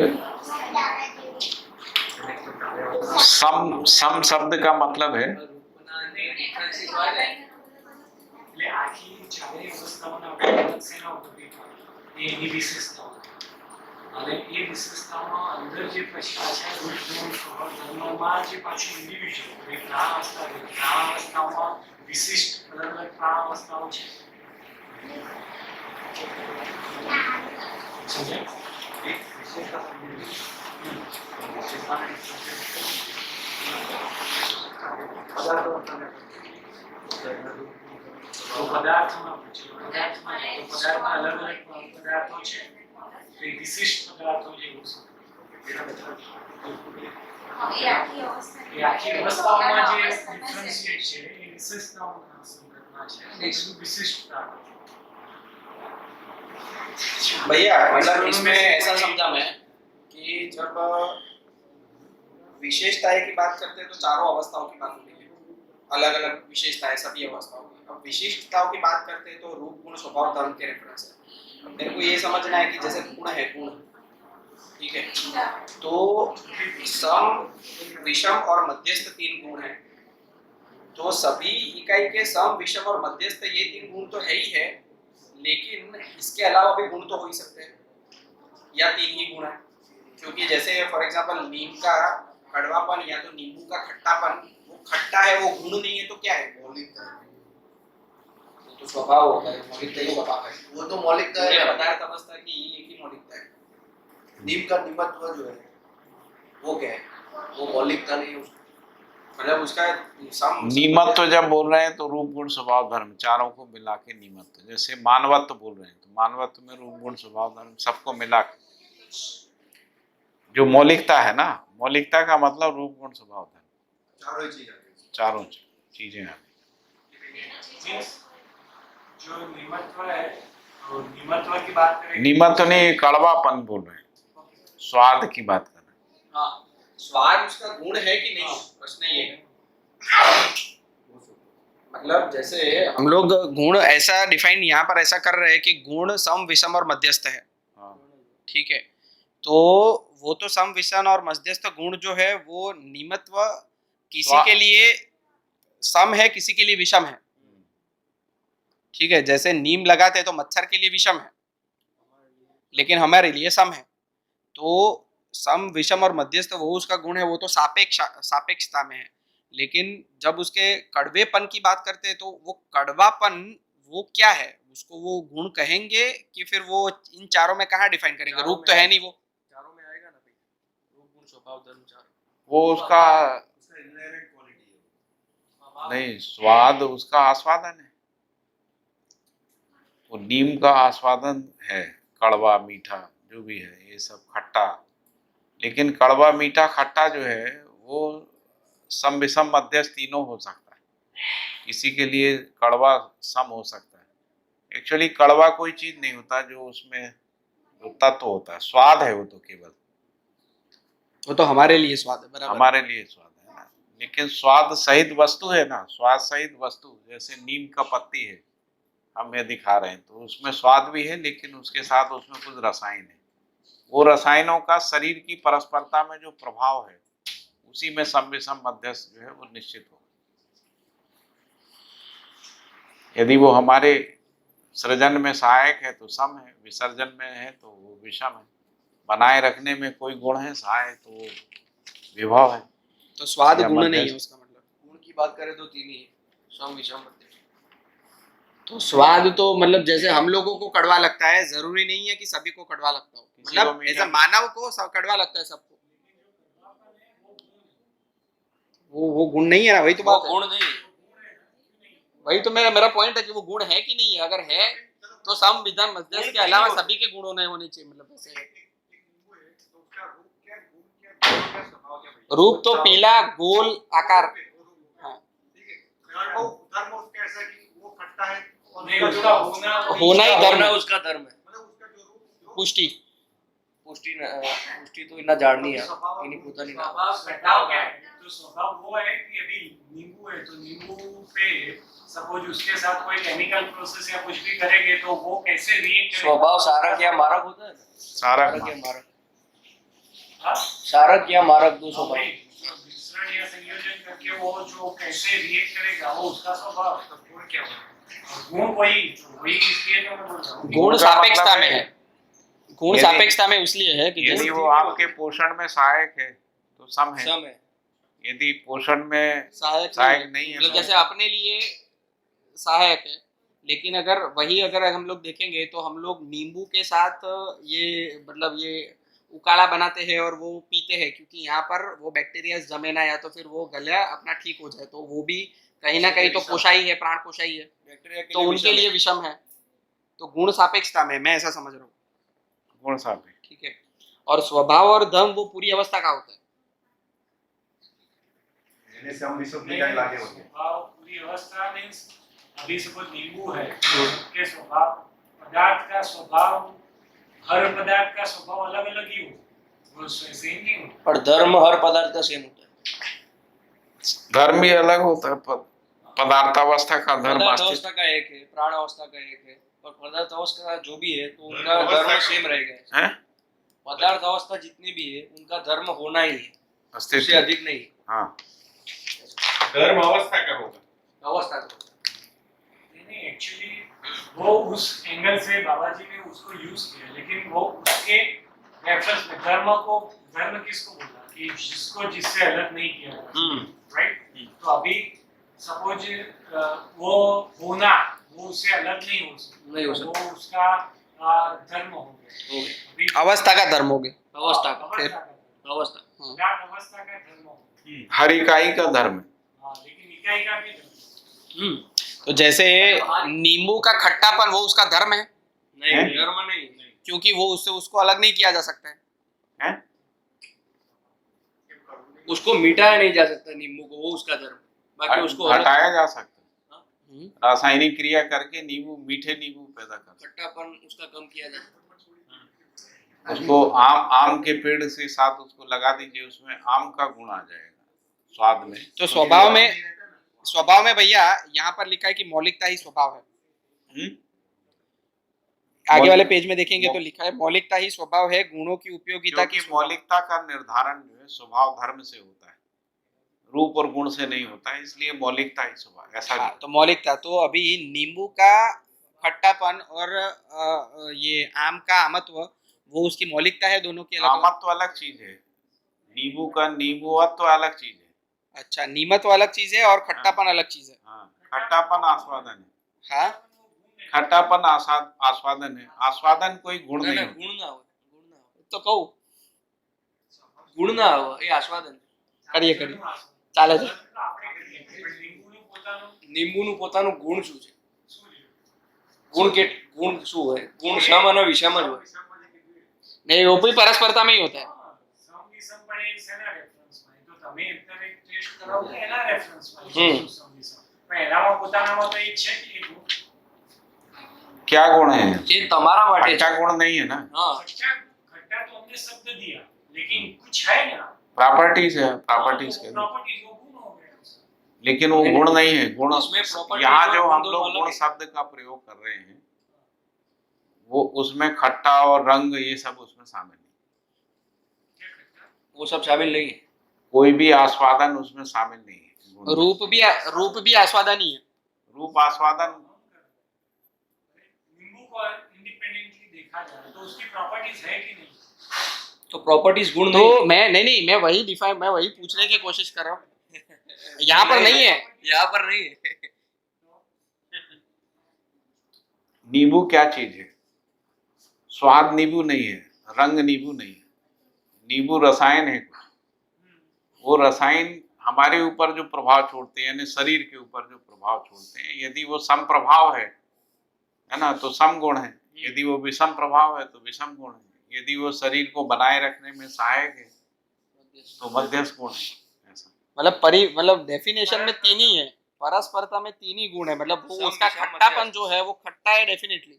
सम शब्द का मतलब है એની વિશેષતાઓ અને એ વિશેષતાઓમાં અંદર જે પછી પાછા રૂપ ગુણ સ્વભાવ ધર્મમાં જે પાછું ઇન્ડિવિજ્યુઅલ એ પ્રાણાવસ્થાઓમાં વિશિષ્ટ અલગ અલગ પ્રાણાવસ્થાઓ છે સમજે एक विशेषता समझिए विशेषता में पदार्थ होता है તો પદાર્થમાં પૂછે પદાર્થમાં અલગ અલગ પદાર્થો છે તો એ વિશિષ્ટ પદાર્થો જેવું છે એ આખી અવસ્થાઓમાં જે ડિફરન્શિએટ છે એ વિશેષતાઓના સંદર્ભમાં છે એ બધું વિશિષ્ટતા भैया मतलब इसमें ऐसा समझा मैं कि जब विशेषताएं की बात करते हैं तो चारों अवस्थाओं की बात होती है, अलग अलग विशेषताएं सभी अवस्थाओं की। अब विशिष्टताओं की बात करते हैं तो रूप गुण स्वभाव धर्म के रेफरेंस है। मेरे को ये समझना है कि जैसे गुण है गुण, ठीक है, तो सम विषम और मध्यस्थ 3 गुण हैं। तो सभी इकाई के सम विषम और मध्यस्थ ये 3 गुण तो है ही है, लेकिन इसके अलावा भी गुण तो हो ही सकते हैं या 3 ही गुण है। क्योंकि जैसे फॉर एग्जांपल नीम का कड़वापन या तो नींबू का खट्टापन, वो खट्टा है वो गुण नहीं है तो क्या है, मौलिकता है। वो तो स्वभाव होता है, मौलिकता ही स्वभाव है, वो तो मौलिकता है पदार्थ अवस्था की एक ही मौलिकता है। नीम का निमत्व जो है वो क्या है, वो मौलिकता नहीं है उसका, मतलब उसका नीमत्व जब बोल रहे हैं तो रूप गुण स्वभाव धर्म चारों को मिला के नीमत्व, जैसे मानवत्व बोल रहे हैं तो मानवत्व में रूप गुण स्वभाव धर्म सबको मिला के जो मौलिकता है ना, मौलिकता का मतलब रूप गुण स्वभाव धर्म चारों चीजें आ गई। जो निमत्व है और निमत्व की बात करें निमत्व नहीं कड़वापन बोल रहे हैं, स्वाद की बात कर रहे हैं। हाँ, स्वाद उसका गुण है कि नहीं, प्रश्न ये है। मतलब जैसे हम लोग गुण ऐसा डिफाइन यहाँ पर ऐसा कर रहे हैं कि गुण सम विषम और मध्यस्थ है, ठीक है, तो वो तो सम विषम और मध्यस्थ गुण जो है वो निमत्व किसी के लिए सम है किसी के लिए विषम है, ठीक है, जैसे नीम लगाते हैं तो मच्छर के लिए विषम है लेकिन हमारे लिए सम है। तो सम विषम और मध्यस्थ वो उसका गुण है, वो तो सापेक्षता में है, लेकिन जब उसके कड़वेपन की बात करते हैं तो वो कड़वापन वो क्या है, उसको वो गुण कहेंगे कि फिर वो इन चारों में कहाँ डिफाइन करेंगे, रूप तो है नहीं, वो चारों में आएगा ना भाई, रूप गुण स्वभाव धर्म चार, वो उसका नहीं स्वाद उसका आस्वादन है, वो नीम का आस्वादन है, कड़वा मीठा जो भी है ये सब खट्टा, लेकिन कड़वा मीठा खट्टा जो है वो सम विषम मध्यस्थ तीनों हो सकता है, किसी के लिए कड़वा सम हो सकता है। एक्चुअली कड़वा कोई चीज नहीं होता, जो उसमें जो तत्व होता है स्वाद है वो तो केवल, वो तो हमारे लिए स्वाद है, बराबर हमारे लिए स्वाद है ना, लेकिन स्वाद सहित वस्तु है ना, स्वाद सहित वस्तु जैसे नीम का पत्ती है हम ये दिखा रहे हैं तो उसमें स्वाद भी है, लेकिन उसके साथ उसमें कुछ रसायन है, वो रसायनों का शरीर की परस्परता में जो प्रभाव है उसी में सम विषम मध्यस्थ जो है वो निश्चित हो। यदि वो हमारे सृजन में सहायक है तो सम है, विसर्जन में है तो वो विषम है, बनाए रखने में कोई गुण है सहायक तो वो विभव है। तो स्वाद या गुण नहीं है मध्यस्थ। उसका मतलब, गुण की बात करें तो 3 ही है, सम विषम मध्यस्थ। तो स्वाद तो मतलब जैसे हम लोगों को कड़वा लगता है, जरूरी नहीं है कि सभी को कड़वा लगता हो, किसी को मतलब मीठा ऐसा मानव को सब कड़वा लगता है सबको, वो गुण नहीं है ना, वही तो बात है, गुण नहीं, वही तो मेरा पॉइंट है कि वो गुण है कि नहीं है, अगर है तो सम विषम मध्यस्थ के अलावा सभी के गुण होने चाहिए, मतलब ऐसे रूप तो पीला गोल आकार, हाँ, धर्म उसका ऐसा कि वो खट्टा है और नहीं उसका होना ही धर्म है, उसका धर्म है, मतलब उसका जो रूप पुष्टि पुष्टि तो इतना जाड़नी है, इन्हीं पोता नहीं ना। स्वभाव क्या है, तो स्वभाव वो है कि अभी नींबू है तो नींबू पे सपोज उसके साथ कोई केमिकल प्रोसेस या कुछ भी करेंगे तो वो कैसे रिएक्ट करेगा। स्वभाव सारक या मारक होता है, सारक या मारक, हाँ? सारक या मारक दो स्वभाव, मिश्रण या संयोजन करके वो जो कैसे रिएक्ट करेगा वो उसका स्वभाव, गुण क्या होगा, गुण वही इसलिए तो मैं बोल रहा हूँ गुण सापेक्षता में है, गुण यदि- सापेक्षता में इसलिए है कि यदि जैसे वो आपके पोषण में सहायक है तो सम है, सम है। यदि पोषण में सहायक नहीं है मतलब तो जैसे अपने लिए सहायक है, लेकिन अगर हम लोग देखेंगे तो हम लोग नींबू के साथ ये मतलब ये उकाड़ा बनाते हैं और वो पीते हैं, क्योंकि यहाँ पर वो बैक्टीरिया जमे ना, या तो फिर वो गला अपना ठीक हो जाए, तो वो भी कहीं ना कहीं तो कोशाई है, प्राण कोशाई है, बैक्टीरिया के तो लिए उनके विषम लिए विषम है। तो गुण सापेक्षता में मैं ऐसा समझ रहा हूँ, गुण सापेक्ष। ठीक है। और स्वभाव और धर्म वो पूरी अवस्था का होता है। स्वभाव पूरी अवस्था मीन्स अभी सपोज नींबू है, उसके स्वभाव पदार्थ का स्वभाव, हर पदार्थ का स्वभाव अलग अलग ही हो, वो सेम नहीं हो। पर धर्म हर पदार्थ का सेम होता है। धर्म भी अलग होता है, पदार्थ अवस्था का धर्म पदार्थ अस्तित्व अवस्था का एक है, प्राण अवस्था का एक है, और पदार्थ अवस्था जो भी है तो उनका धर्म सेम रहेगा। है, पदार्थ अवस्था जितनी भी है उनका धर्म होना ही है, उससे अस्तित्व। अधिक नहीं। हाँ, धर्म अवस्था का होगा। अवस्था का नहीं एक्चुअली वो उस एंगल से बाबा जी ने उसको यूज किया, लेकिन वो उसके रेफरेंस में धर्म किसको बोला कि जिसको जिससे अलग नहीं किया राइट। तो अभी सपोज वो होना वो उससे अलग नहीं हो सकता, वो उसका धर्म हो गया, अभी अवस्था का धर्म हो गया। अवस्था का अवस्था अवस्था विराट अवस्था का धर्म हो गया। हर इकाई का धर्म है। हाँ, लेकिन इकाई का भी धर्म। तो जैसे नींबू का खट्टापन वो उसका धर्म है, नहीं, है? धर्म नहीं। क्योंकि वो उससे उसको अलग नहीं किया जा सकता है। हैं? उसको मिटाया नहीं जा सकता नींबू को, वो उसका धर्म। बाकी उसको अलग- हटाया जा सकता है, हम्म। रासायनिक क्रिया करके मीठे नींबू पैदा कर सकते खट्टापन उसका कम किया जा सकता हैं। उसको आम के पेड़ से साथ उसको लगा दीजिए, उसमें आम का गुण आ जाएगा स्वाद में। तो स्वभाव में भैया यहाँ पर लिखा है कि मौलिकता ही स्वभाव है। हम्म? आगे वाले पेज में देखेंगे तो लिखा है मौलिकता ही स्वभाव है, गुणों की उपयोगिता क्योंकि की स्वभाव। मौलिकता का निर्धारण जो है स्वभाव धर्म से होता है, रूप और गुण से नहीं होता है, इसलिए मौलिकता ही स्वभाव ऐसा हाँ, नहीं। तो मौलिकता तो अभी नींबू का खट्टापन और ये आम का आमत्व वो उसकी मौलिकता है, दोनों की अलग अलग। आमत्व अलग चीज है, नींबू का नींबूत्व अलग चीज है। अच्छा, नीमत्व अलग चीज है और खट्टापन अलग चीज है। हाँ, खट्टापन आस्वादन है, हाँ, खट्टापन आस्वादन है, आस्वादन कोई गुण है। नहीं ना, होता। गुण ना हो, गुण ना हो, तो कहू गुण ना हो એ આસ્વાદન કરીએ ચાલે છે। આપણે કરીએ પણ લીંબુનું પોતાનું નીંબુનું પોતાનું ગુણ શું છે? શું છે? ગુણ શું હોય? ગુણ સમ અને વિષમ જ હોય। नहीं, वो भी परस्परता में ही होता है। સમ વિષમ પણ એ શેના રેફરન્સમાં? એ તો તમે અત્યારે ટેસ્ટ કરાવો તો એના રેફરન્સમાં હમ. સમ વિષમ, પણ એનામાં પોતાનામાં તો એ જ છે કે એ ગુણ क्या गुण है? એ તમારા માટે खट्टा છે। गुण नहीं है ना, હા, खट्टा तो हमने शब्द दिया, लेकिन कुछ है ना प्रॉपर्टीज है, प्रॉपर्टीज के प्रॉपर्टीज वो गुण हो गया उसका। लेकिन वो नहीं, गुण नहीं है। गुण उसमें properties यहाँ और जो गुण हम दोनों लोग अलग गुण है। शब्द का प्रयोग कर रहे हैं वो उसमें खट्टा और रंग ये सब उसमें शामिल नहीं, क्या खट्टा? वो सब शामिल नहीं है। कोई भी आस्वादन उसमें शामिल नहीं है। गुण में। रूप भी आस्वादन ही है। रूप आस्वादन नींबू को इंडिपेंडेंटली देखा जाए तो उसकी प्रॉपर्टीज है कि नहीं? तो प्रॉपर्टीज गुण तो नहीं मैं वही पूछने की कोशिश कर रहा हूँ। यहाँ पर नहीं है। यहाँ पर नहीं है। नींबू क्या चीज है? स्वाद नींबू नहीं है, रंग नींबू नहीं है, नींबू रसायन है। वो रसायन हमारे ऊपर जो प्रभाव छोड़ते हैं, यानी शरीर के ऊपर जो प्रभाव छोड़ते हैं, यदि वो सम प्रभाव है ना, तो सम गुण है। यदि वो विषम प्रभाव है तो विषम गुण है। यदि वो शरीर को बनाए रखने में सहायक है तो मध्यस्थ गुण है। ऐसा मतलब डेफिनेशन में तीन ही है, परस्परता में तीन ही गुण है। मतलब वो सम, उसका विषम, खट्टापन मध्यस्थ। जो है वो खट्टा है डेफिनेटली,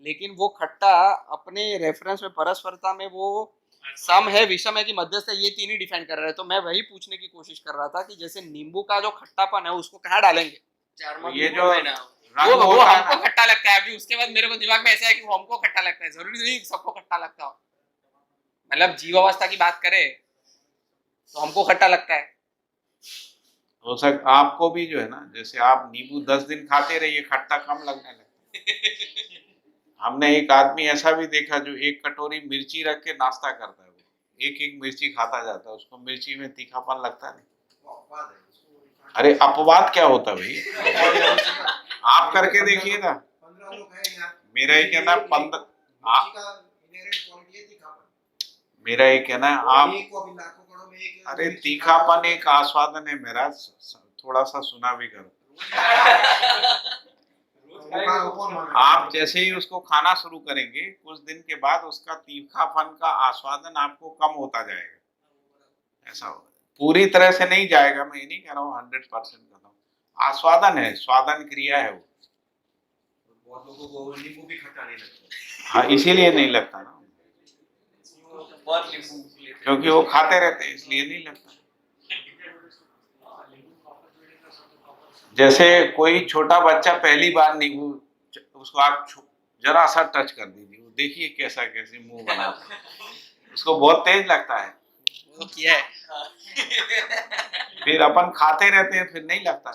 लेकिन वो खट्टा अपने रेफरेंस में परस्परता में वो सम है, विषम है कि मध्यस्थ है, ये तीन ही डिफाइन कर रहे हैं। तो मैं वही पूछने की कोशिश कर रहा था कि जैसे नींबू का जो खट्टापन है उसको कहाँ डालेंगे? चार में ये गुण जो है ना। रंग वो होता है हमको ना, खट्टा लगता है। अभी उसके बाद मेरे को दिमाग में ऐसा है कि वो हमको खट्टा लगता है, जरूरी नहीं कि सबको खट्टा लगता हो। मतलब जीवावस्था की बात करें तो हमको खट्टा लगता है। हो सकता आपको भी जो है ना, जैसे आप नींबू 10 दिन खाते रहिए, खट्टा कम लगने लगे। हमने एक आदमी ऐसा भी देखा जो एक कटोरी मिर्ची रख के नाश्ता करता है, वो एक एक मिर्ची खाता जाता है, उसको मिर्ची में तीखापन लगता नहीं। अपवाद है उसको। अरे अपवाद क्या होता है भाई, आप करके देखिए ना। 15 लोग हैं यहाँ। मेरा ये कहना है, मिर्ची का inherent quality है तीखापन। मेरा ये कहना है आप, एक को अभी लाखों करोड़ों में एक अरे मिर्ची तीखापन खाता है। एक आस्वादन है मेरा, थोड़ा सा सुना भी करो। वो कौन मानेगा? आप जैसे ही उसको खाना शुरू करेंगे, कुछ दिन के बाद उसका तीखापन का आस्वादन आपको कम होता जाएगा, ऐसा होगा। पूरी तरह से नहीं जाएगा, मैं ये नहीं कह रहा हूँ 100% खत्म, आस्वादन है, स्वादन क्रिया है वो। बहुत लोगों को नींबू भी खट्टा नहीं लगता। हाँ, इसीलिए नहीं लगता ना, बहुत नींबू लेते हैं। क्योंकि वो खाते रहते हैं, इसलिए नहीं लगता। जैसे कोई छोटा बच्चा पहली बार नींबू, उसको आप जरा सा टच कर दीजिए, वो देखिए कैसा कैसे मुंह बनाता है, उसको बहुत तेज लगता है। वो किया है। फिर अपन खाते रहते हैं, फिर नहीं लगता,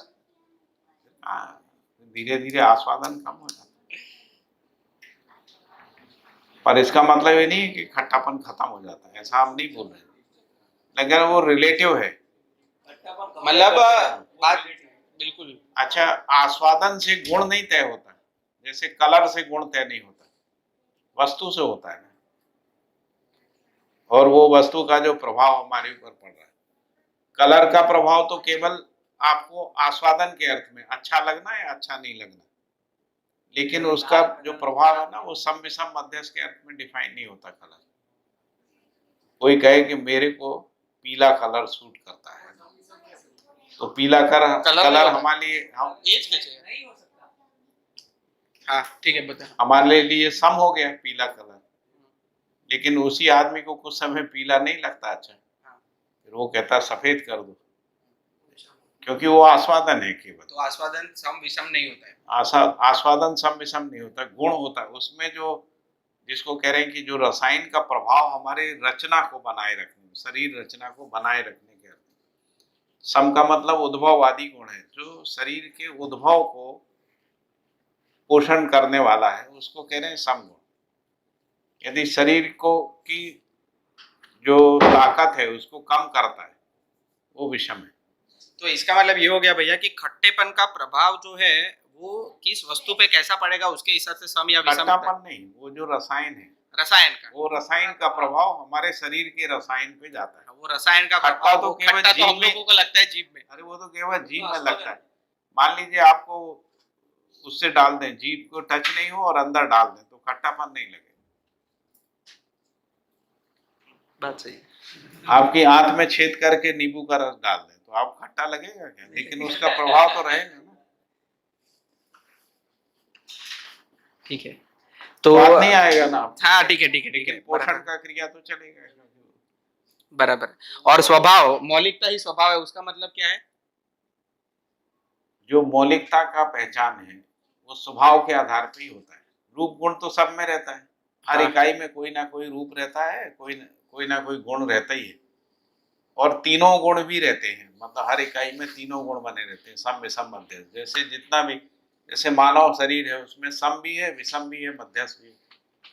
धीरे धीरे आस्वादन कम हो जाता है। पर इसका मतलब ये नहीं है कि खट्टापन खत्म हो जाता है, ऐसा हम नहीं बोल रहे, लेकिन वो रिलेटिव है। मतलब बात बिल्कुल। अच्छा, आस्वादन से गुण नहीं तय होता, जैसे कलर से गुण तय नहीं होता, वस्तु से होता है ना, और वो वस्तु का जो प्रभाव हमारे ऊपर पड़ रहा है। कलर का प्रभाव तो केवल आपको आस्वादन के अर्थ में अच्छा लगना या अच्छा नहीं लगना, लेकिन उसका जो प्रभाव है ना, वो सम विषम मध्यस्थ के अर्थ में डिफाइन नहीं होता कलर। कोई कहे कि मेरे को पीला कलर सूट करता है, तो पीला कलर हमारे लिए, हम एज कैसे है? नहीं हो सकता। हाँ ठीक है, बता। हमारे लिए सम हो गया पीला कलर, लेकिन उसी आदमी को कुछ समय पीला नहीं लगता अच्छा, फिर वो कहता सफेद कर दो, क्योंकि वो आस्वादन है केवल। तो आस्वादन सम विषम नहीं होता है। आस्वादन सम विषम नहीं होता, गुण होता है उसमें, जो जिसको कह रहे हैं कि जो रसायन का प्रभाव हमारे रचना को बनाए रखने में, शरीर रचना को बनाए रखने के अर्थ में। सम का मतलब उद्भववादी गुण है, जो शरीर के उद्भव को पोषण करने वाला है, उसको कह रहे हैं सम गुण। यदि शरीर को की जो ताकत है उसको कम करता है, वो विषम है। तो इसका मतलब ये हो गया भैया कि खट्टेपन का प्रभाव जो है वो किस वस्तु पे कैसा पड़ेगा उसके हिसाब से सम या विषम होता है। खट्टापन नहीं, वो जो रसायन है, रसायन का, वो रसायन का प्रभाव हमारे शरीर के रसायन पे जाता है। वो रसायन का खट्टा प्रभाव, तो वो केवल खट्टा तो हम जीभ में- लोगों को लगता है जीभ में। अरे वो तो केवल जीभ में लगता है। मान लीजिए आपको उससे डाल दें, जीभ को टच नहीं हो और अंदर डाल दें, तो खट्टापन नहीं लगेगा। बात सही। आपकी आंत में छेद करके नींबू का रस डाल दें, तो आप खट्टा लगेगा क्या? लेकिन उसका प्रभाव तो रहेगा ना। ठीक है, तो स्वाद नहीं आएगा ना आपको। हाँ ठीक है ठीक है ठीक लेकिन है, पोषण बराबर का क्रिया तो चलेगा। बराबर। और स्वभाव, मौलिकता ही स्वभाव है, उसका मतलब क्या है? जो मौलिकता का पहचान है वो स्वभाव के आधार पे ही होता है। रूप गुण तो सब में रहता है, हर हाँ। इकाई में कोई ना कोई रूप रहता है, कोई ना कोई गुण रहता ही है, और तीनों गुण भी रहते हैं, मतलब हर इकाई में तीनों गुण बने रहते हैं, सम विषम मध्यस्थ। जैसे जितना भी, जैसे मानव शरीर है उसमें सम भी है, विषम भी है, मध्यस्थ भी है।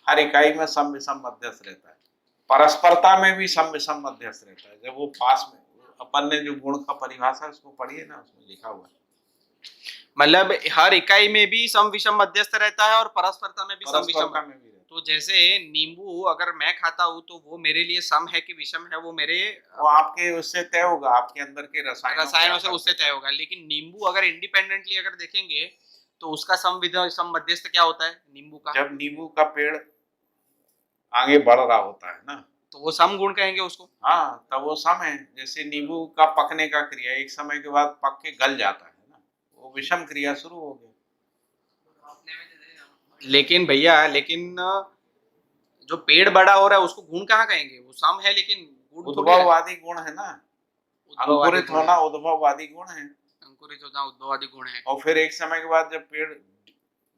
हर इकाई में सम विषम मध्यस्थ रहता है। परस्परता में भी सम विषम मध्यस्थ रहता है। जब वो पास में, अपन ने जो गुण का परिभाषा उसको पढ़िए ना, उसमें लिखा हुआ है। मतलब हर इकाई में भी सम विषम मध्यस्थ रहता है और परस्परता में भी सम विषम। परस्परता में भी रहता है। तो जैसे नींबू अगर मैं खाता हूँ तो वो मेरे लिए सम है कि विषम है, वो मेरे वो आपके उससे तय होगा, आपके अंदर के रसायनों से उससे तय होगा। लेकिन नींबू अगर इंडिपेंडेंटली अगर देखेंगे तो उसका सम मध्यस्थ क्या होता है नींबू का? जब नींबू का पेड़ आगे बढ़ रहा होता है ना, तो वो सम गुण कहेंगे उसको। हाँ, तब वो सम है। जैसे नींबू का पकने का क्रिया एक समय के बाद पक के गल जाता है ना, वो विषम क्रिया शुरू हो गई। लेकिन भैया, लेकिन जो पेड़ बड़ा हो रहा है उसको गुण कहाँ कहेंगे? वो सम है लेकिन गुण थोड़ी है। उद्भववादी गुण है ना, उद्भववादी अंकुरित गुण। होना उद्भववादी गुण है। अंकुरित होना उद्भववादी गुण है। और फिर एक समय के बाद जब पेड़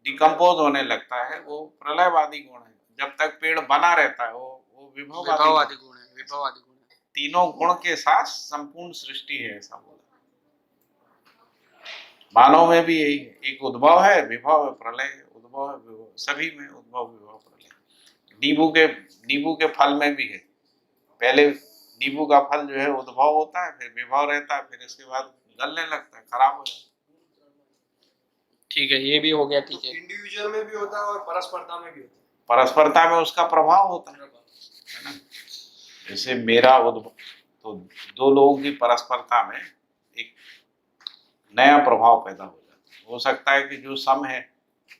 डिकम्पोज होने लगता है, वो प्रलयवादी गुण है। जब तक पेड़ बना रहता है वो विभववादी गुण है, विभववादी गुण है। तीनों गुण के साथ संपूर्ण सृष्टि है, ऐसा बोला। मानव में भी यही है, एक उद्भव है, विभव है, प्रलय है। उद्भव विभव, सभी में उद्भव विभव प्रलय। नींबू के फल में भी है, पहले नींबू का फल जो है उद्भव होता है, फिर विभव रहता है, फिर इसके बाद गलने लगता है, खराब हो जाता है। ठीक है, ये भी हो गया। ठीक है, इंडिविजुअल में भी होता है और परस्परता में भी होता है। परस्परता में उसका प्रभाव होता है ना। जैसे मेरा उद्भव, तो दो लोगों की परस्परता में एक नया प्रभाव पैदा हो जाता है। हो सकता है कि जो सम है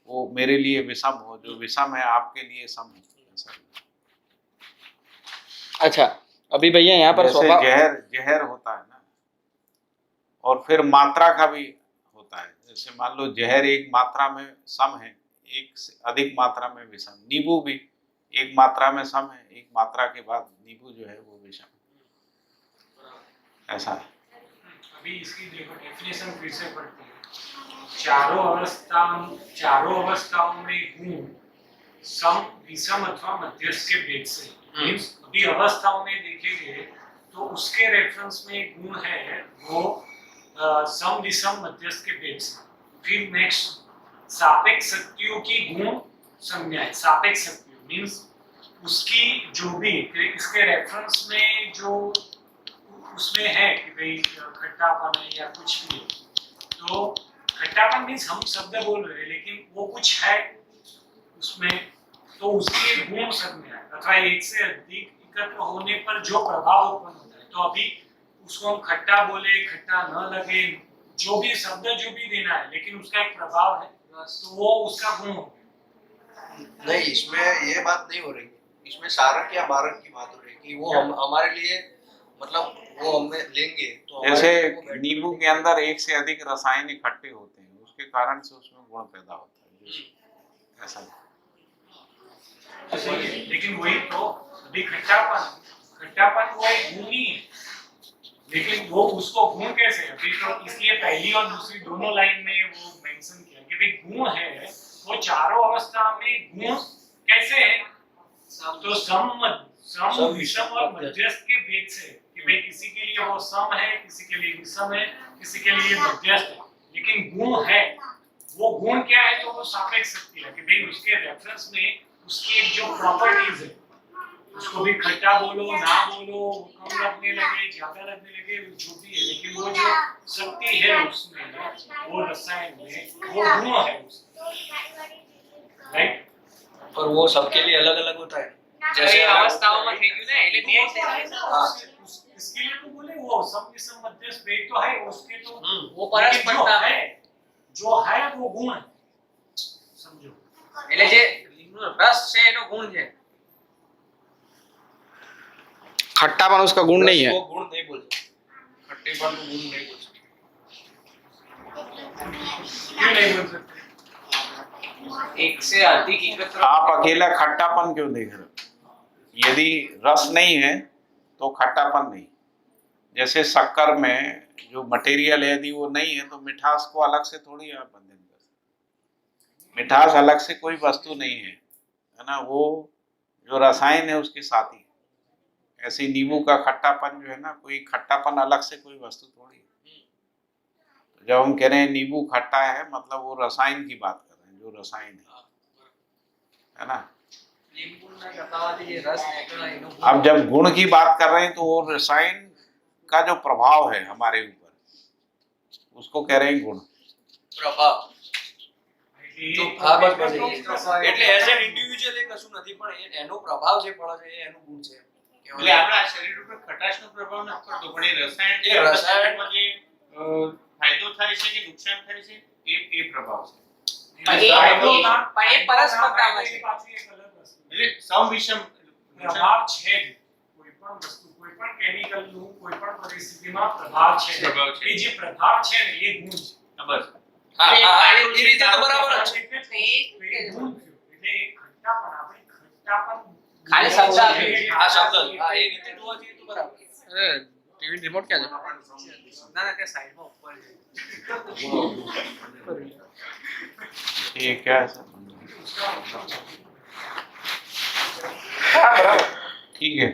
वो मेरे लिए विषम हो, जो विषम है आपके लिए सम है। अच्छा अभी भैया यहाँ पर जैसे जहर होता है ना, और फिर मात्रा का भी होता है। जैसे मान लो जहर एक मात्रा में सम है, एक से अधिक मात्रा में विषम। नींबू भी एक मात्रा में सम है, एक मात्रा के बाद नींबू जो है वो विषम, ऐसा है। अभी इसकी देखो डेफिनेशन फिर से पढ़ते हैं। चारों अवस्थाओं में गुण सम, विषम अथवा मध्यस्थ के भेद से। मींस अभी अवस्थाओं में देखेंगे तो उसके रेफरेंस में गुण है वो सम, विषम, मध्यस्थ के भेद से। फिर नेक्स्ट सापेक्ष शक्तियों की गुण संज्ञा है। सापेक्ष शक्तियों मींस उसकी जो भी इसके रेफरेंस में जो उसमें है कि भाई खट्टापन है या कुछ भी, तो खट्टापन मीन्स हम शब्द बोल रहे हैं लेकिन वो कुछ है उसमें, तो उसकी एक गुण संज्ञा है अथवा एक से अधिक एकत्र होने पर जो प्रभाव उत्पन्न होता है। तो अभी उसको हम खट्टा बोले, खट्टा न लगे, जो भी शब्द जो भी देना है, लेकिन उसका एक प्रभाव है, तो वो उसका गुण हो गया। नहीं, इसमें ये बात नहीं हो रही, इसमें सारक या बारक की बात हो रही है कि वो हम हमारे लिए मतलब वो हमें लेंगे तो जैसे नींबू के अंदर एक से अधिक रसायन इकट्ठे होते हैं, उसके कारण से उसमें गुण पैदा होता है, ऐसा है। लेकिन वही तो अभी खट्टापन वो एक गुण ही है, लेकिन वो उसको गुण कैसे, अभी तो इसलिए पहली और दूसरी दोनों लाइन में वो मेंशन किया कि भाई गुण है वो चारों अवस्था में गुण कैसे है, तो सम, विषम और मध्यस्थ के भेद से, कि भाई किसी के लिए वो सम है, किसी के लिए विषम है, किसी के लिए मध्यस्थ है, लेकिन गुण है। वो गुण क्या है, तो वो सापेक्ष शक्ति है कि भाई उसके रेफरेंस में उसकी एक जो प्रॉपर्टीज है, उसको भी खट्टा बोलो ना बोलो, कम लगने लगे ज्यादा लगने लगे जो भी है, लेकिन वो जो शक्ति है उसमें, वो रसायन में, वो गुण है उसमें, राइट। पर वो सबके लिए अलग अलग होता है। जैसे अवस्थाओं में થઈ ગયું ને એટલે બે इसके लिए तो बोले वो सम, विषम, मध्यस्थ भेद तो है उसके, तो वो परस्परता है, जो है वो गुण है, समझो। એટલે જે રસ છે એનો ગુણ છે, खट्टापन उसका गुण नहीं है। वो गुण नहीं बोल सकते, खट्टेपन को गुण नहीं बोल सकते। क्यों नहीं बोल सकते? एक से अधिक एकत्र आप अकेला खट्टापन क्यों देख रहे हो? यदि रस नहीं है तो खट्टापन नहीं। जैसे शक्कर में जो मटेरियल है यदि वो नहीं है तो मिठास को अलग से थोड़ी आप बंधन कर सकते। मिठास अलग से कोई वस्तु नहीं है ना, वो जो रसायन है उसके साथ ही। ऐसे नींबू का खट्टापन जो है ना, कोई खट्टापन अलग से कोई वस्तु थोड़ी है। तो जब हम कह रहे हैं नींबू खट्टा है, मतलब वो रसायन की बात कर रहे हैं, जो रसायन है ना। अब जब गुण की बात कर रहे हैं तो वो रसायन का जो प्रभाव है हमारे ऊपर, उसको कह रहे हैं गुण, प्रभाव। जो બસ એટલે એઝ એન ઇન્ડિવિડ્યુઅલ એ કશું નથી, પણ એનો પ્રભાવ જે પડે છે એ એનું ગુણ છે। એટલે આપણા શરીર ઉપર ખટાશનો પ્રભાવ નથી પડતો, પણ એ રસાયણ એ રસાયણ જે ફાયદો થાય છે કે નુકસાન થાય છે એ પ્રભાવ છે। પણ એ પરસ્પરતામાં છે। એટલે સમ વિષમ પ્રભાવ છે જ, કોઈ પણ વસ્તુ, કોઈ પણ કેમિકલ નું કોઈ પણ પરિસ્થિતિમાં પ્રભાવ છે, એ જે પ્રભાવ છે ને એ ગુણ છે। બસ હા એ રીતે તો બરાબર જ છે। એ ગુણ થયો, એટલે એ ખટ્ટાપન, આપણે ખટ્ટાપન ખાલી શબ્દ આપે, આ શબ્દ હા એ રીતે જોવા જઈએ તો બરાબર। ટીવી રિમોટ ક્યાં છે? ના ના કે સાઈડમાં ઉપર છે। ये क्या है सर? ठीक है,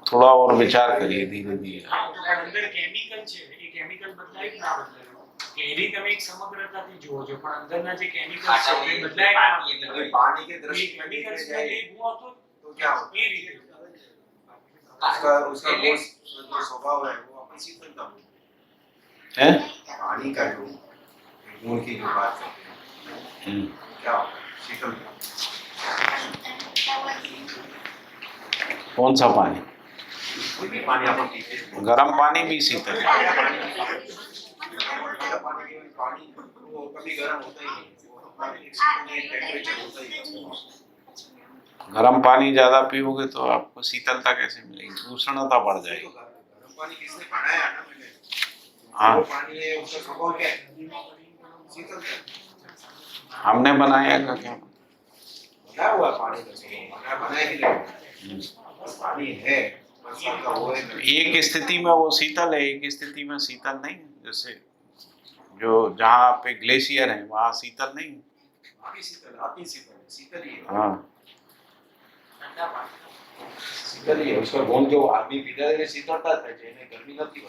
थोड़ा और विचार करिए धीरे धीरे। हाँ, अंदर केमिकल છે, એ કેમિકલ બદલાય કે ના બદલાય, એરિથમેટિક સમગ્રતાથી જુઓ છો પણ અંદરના જે કેમિકલ્સ ખાટા છે એ નહીં, બદલાય પાણી ના. એટલે अगर पानी के दृष्टि में કેમિકલ્સ देखे में जाए ये हुआ तो तो क्या होगा? ये રીતે उसका उसका वो जो स्वभाव है वो अपनी शीतलता होगी। है पानी का जो गुण की जो बात करते हैं क्या होगा? शीतलता। कौन सा पानी? कोई भी पानी आप पीते हैं, गर्म पानी भी शीतल है। ठंडा पानी पानी वो कभी गर्म होता ही नहीं, वो पानी एक टेम्परेचर होता ही है। गर्म पानी ज्यादा पीओगे तो आपको शीतलता कैसे मिलेगी? उष्णता बढ़ जाएगी। गर्म पानी किसने बनाया ना मैंने, हाँ। वो पानी है उसका स्वभाव क्या है? शीतलता। हमने बनाया का क्या? क्या हुआ पानी का स्वभाव? बनाया कि नहीं? बस पानी है, बरसात का वो है नहीं। एक स्थिति में वो शीतल है, एक स्थिति में शीतल नहीं है। जैसे जो जहाँ पे ग्लेशियर है वहाँ शीतल नहीं है। आप ही शीतल ही है। हाँ शीतल ही है, उसका गुण जो आदमी पीता है शीतलता है, जेने गर्मी नहीं होती।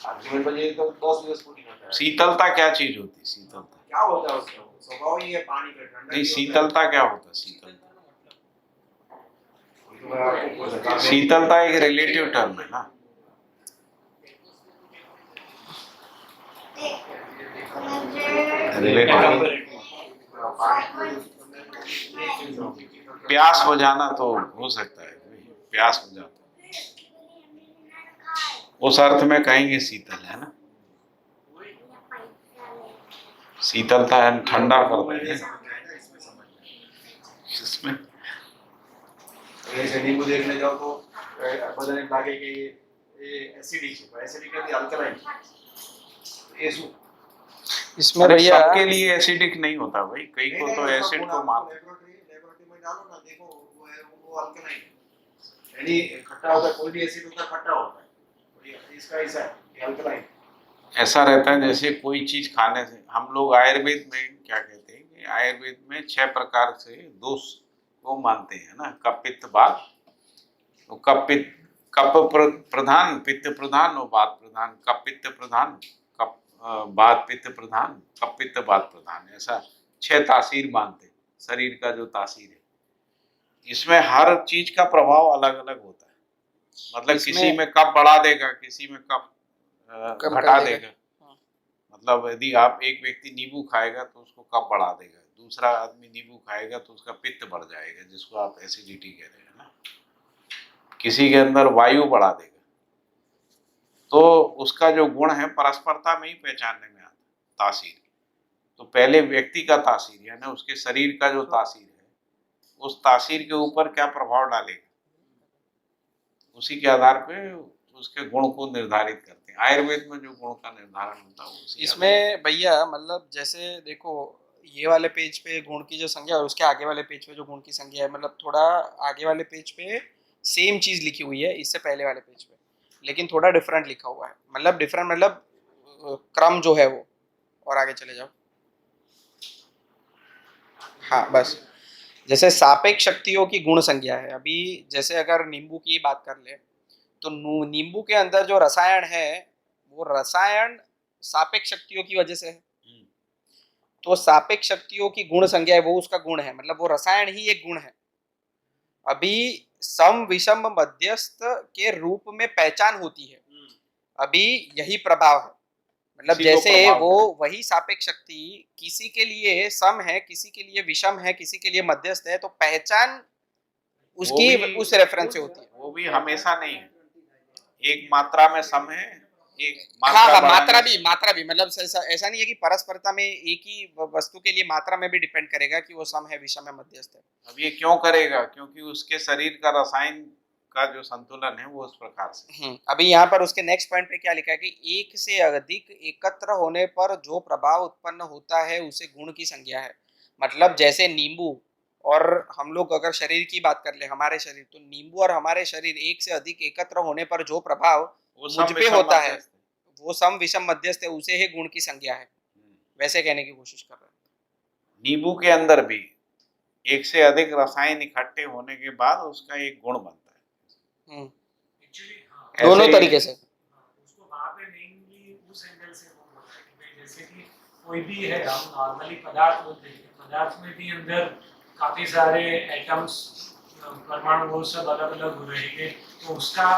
आदमी बजे तो 10 દિવસ पूरी होता है। शीतलता क्या चीज होती है? शीतलता क्या होता है उसका स्वभाव ही है पानी का, ठंडा नहीं, शीतलता क्या होता है? शीतलता शीतलता एक रिलेटिव टर्म है ना। प्यास बुझाना तो हो सकता है, प्यास बुझाता उस अर्थ में कहेंगे शीतल है ना। शीतलता है ठंडा कर रहे हैं इसमें। जैसे नींबू देखने जाओ तो बदलने लागे कि ये एसिडिक है, एसिडिक है अल्कलाइन। ये सु इसमें अरे भैया सबके लिए एसिडिक नहीं होता भाई, कई को तो एसिड को मारते। लेबोरेटरी में डालो ना, देखो वो है वो अल्कलाइन है, यानी खट्टा होता है, कोई भी एसिड होता है खट्टा होता है, इसका ऐसा है ये अल्कलाइन। ऐसा रहता है जैसे कोई चीज खाने से, हम लोग आयुर्वेद में क्या कहते हैं कि आयुर्वेद में 6 प्रकार से दोष को मानते हैं ना। कप पित्त वात, तो प्रधान पित्त प्रधान और वात प्रधान। कप पित्त प्रधान, कप वात पित्त प्रधान, कप पित्त वात प्रधान, ऐसा 6 तासीर मानते हैं शरीर का जो तासीर है। इसमें हर चीज का प्रभाव अलग अलग होता है। मतलब किसी में कफ बढ़ा देगा, किसी में कफ घटा देगा। मतलब यदि आप एक व्यक्ति नींबू खाएगा तो उसको कफ बढ़ा देगा, दूसरा आदमी नींबू खाएगा तो उसका पित्त बढ़ जाएगा, जिसको आप एसिडिटी कह रहे हैं ना। किसी के अंदर वायु बढ़ा देगा। तो उसका जो गुण है परस्परता में ही पहचानने में आता है तासीर। तो पहले व्यक्ति का तासीर यानी उसके शरीर का जो तासीर है, उस तासीर के ऊपर क्या प्रभाव डालेगा, उसी के आधार पे उसके गुण को निर्धारित करते हैं। आयुर्वेद में जो गुण का निर्धारण होता है उसी इसमें भैया मतलब जैसे देखो ये वाले पेज पे गुण की जो संख्या और उसके आगे वाले पेज पे जो गुण की संख्या है, मतलब थोड़ा आगे वाले पेज पे सेम चीज लिखी हुई है इससे पहले वाले पेज पे, लेकिन थोड़ा डिफरेंट लिखा हुआ है। मतलब डिफरेंट मतलब क्रम जो है वो। और आगे चले जाओ। हाँ बस, जैसे सापेक्ष शक्तियों की गुण संख्या है। अभी जैसे अगर नींबू की बात कर ले तो नींबू के अंदर जो रसायन है वो रसायन सापेक्ष शक्तियों की वजह से है। तो सापेक्ष शक्तियों की गुण संख्या है वो उसका गुण है, मतलब वो रसायन ही एक गुण है। अभी सम विषम मध्यस्थ के रूप में पहचान होती है, अभी यही प्रभाव है। मतलब जैसे वो वही सापेक्ष शक्ति किसी के लिए सम है, किसी के लिए विषम है, किसी के लिए मध्यस्थ है, तो पहचान उसकी उस रेफरेंस से होती है। वो भी हमेशा नहीं है, एक मात्रा में सम है, एक हाँ मात्रा भी मतलब ऐसा नहीं है कि परस्परता में एक ही वस्तु के लिए मात्रा में भी डिपेंड करेगा कि वो सम है, विषम है, मध्यस्थ है। अब ये क्यों करेगा? क्योंकि उसके शरीर का रसायन का जो संतुलन है वो उस प्रकार से। अभी यहाँ पर उसके नेक्स्ट पॉइंट पे क्या लिखा है कि एक से अधिक एकत्र होने पर जो प्रभाव उत्पन्न होता है उसे गुण की संज्ञा है। मतलब जैसे नींबू और हम लोग अगर शरीर की बात कर ले, हमारे शरीर, तो नींबू और हमारे शरीर एक से अधिक एकत्र होने पर जो प्रभाव मुझ पे होता है वो सम विषम मध्यस्थ है, उसे ही गुण की संज्ञा है। वैसे कहने की कोशिश कर रहे हैं। नींबू के अंदर भी एक से अधिक रसायन इकट्ठे होने के बाद उसका एक गुण बनता है। एक्चुअली दोनों तरीके से उसको वहाँ पे मेनली उस एंगल से वो बोल रहा है कि भाई कोई भी है, हम नॉर्मली पदार्थ बोलते हैं, पदार्थ में भी अंदर काफी सारे एटम्स, परमाणु, वो सब अलग अलग रहेंगे, तो उसका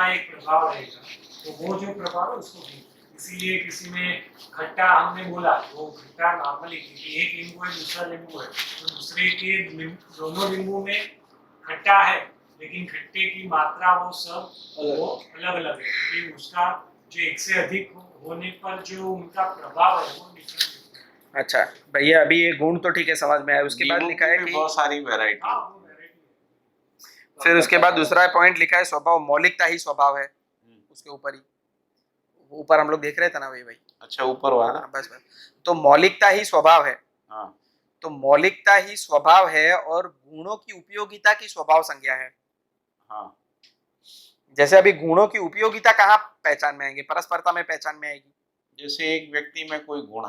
एक प्रभाव रहेगा। तो वो जो प्रभाव है उसको भी, इसीलिए किसी में खट्टा हमने बोला, वो खट्टा नॉर्मली, क्योंकि एक नींबू है दूसरा नींबू है, तो दूसरे के दोनों नींबू में खट्टा है, लेकिन खट्टे की मात्रा वो सब वो अलग अलग है, क्योंकि उसका जो एक से अधिक होने पर जो उनका प्रभाव है वो डिफरेंट है। अच्छा भैया, अभी ये गुण तो ठीक है, समझ में आया। उसके बाद नींबू लिखा की है भी कि बहुत सारी वैरायटी हाँ, है। वो variety है। फिर उसके बाद दूसरा पॉइंट लिखा है स्वभाव, मौलिकता ही स्वभाव है। उसके ऊपर ही, ऊपर हम लोग देख रहे थे ना भाई। अच्छा, ऊपर वाला। हाँ, बस। तो मौलिकता ही स्वभाव है। हाँ तो मौलिकता ही स्वभाव है और गुणों की उपयोगिता की स्वभाव संज्ञा है। हाँ। जैसे अभी गुणों की उपयोगिता कहाँ पहचान में आएंगे? परस्परता में पहचान में आएगी। जैसे एक व्यक्ति में कोई गुण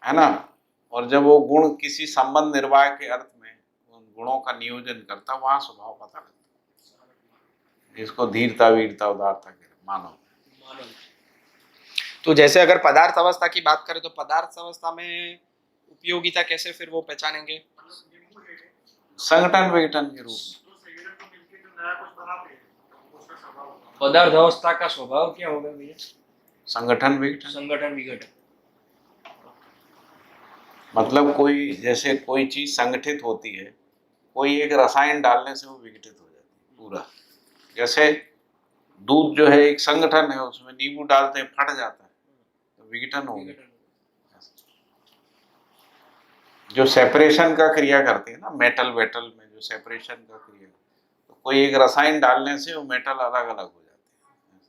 है ना, और जब वो गुण किसी संबंध निर्वाह के अर्थ में उन गुणों का नियोजन करता, वहां स्वभाव पता लगता है। इसको धीरता, वीरता, उदारता के मानव। तो जैसे अगर पदार्थ अवस्था की बात करें तो पदार्थ अवस्था में उपयोगिता कैसे फिर वो पहचानेंगे? संगठन विघटन के रूप में। तो संगठन को मिलके जो नया कुछ बनाते हैं, तो उसका स्वभाव होता है। पदार्थ अवस्था का स्वभाव क्या होगा भैया? संगठन विघटन संगठन विघटन। मतलब कोई, जैसे कोई चीज संगठित होती है, कोई एक रसायन डालने से वो विघटित हो जाती है पूरा। जैसे दूध जो है एक संगठन है, उसमें नींबू डालते हैं फट जाता है, तो विघटन हो गया। जो सेपरेशन का क्रिया करते हैं ना, मेटल वेटल में जो सेपरेशन का क्रिया, तो कोई एक रसायन डालने से वो मेटल अलग अलग हो जाते हैं।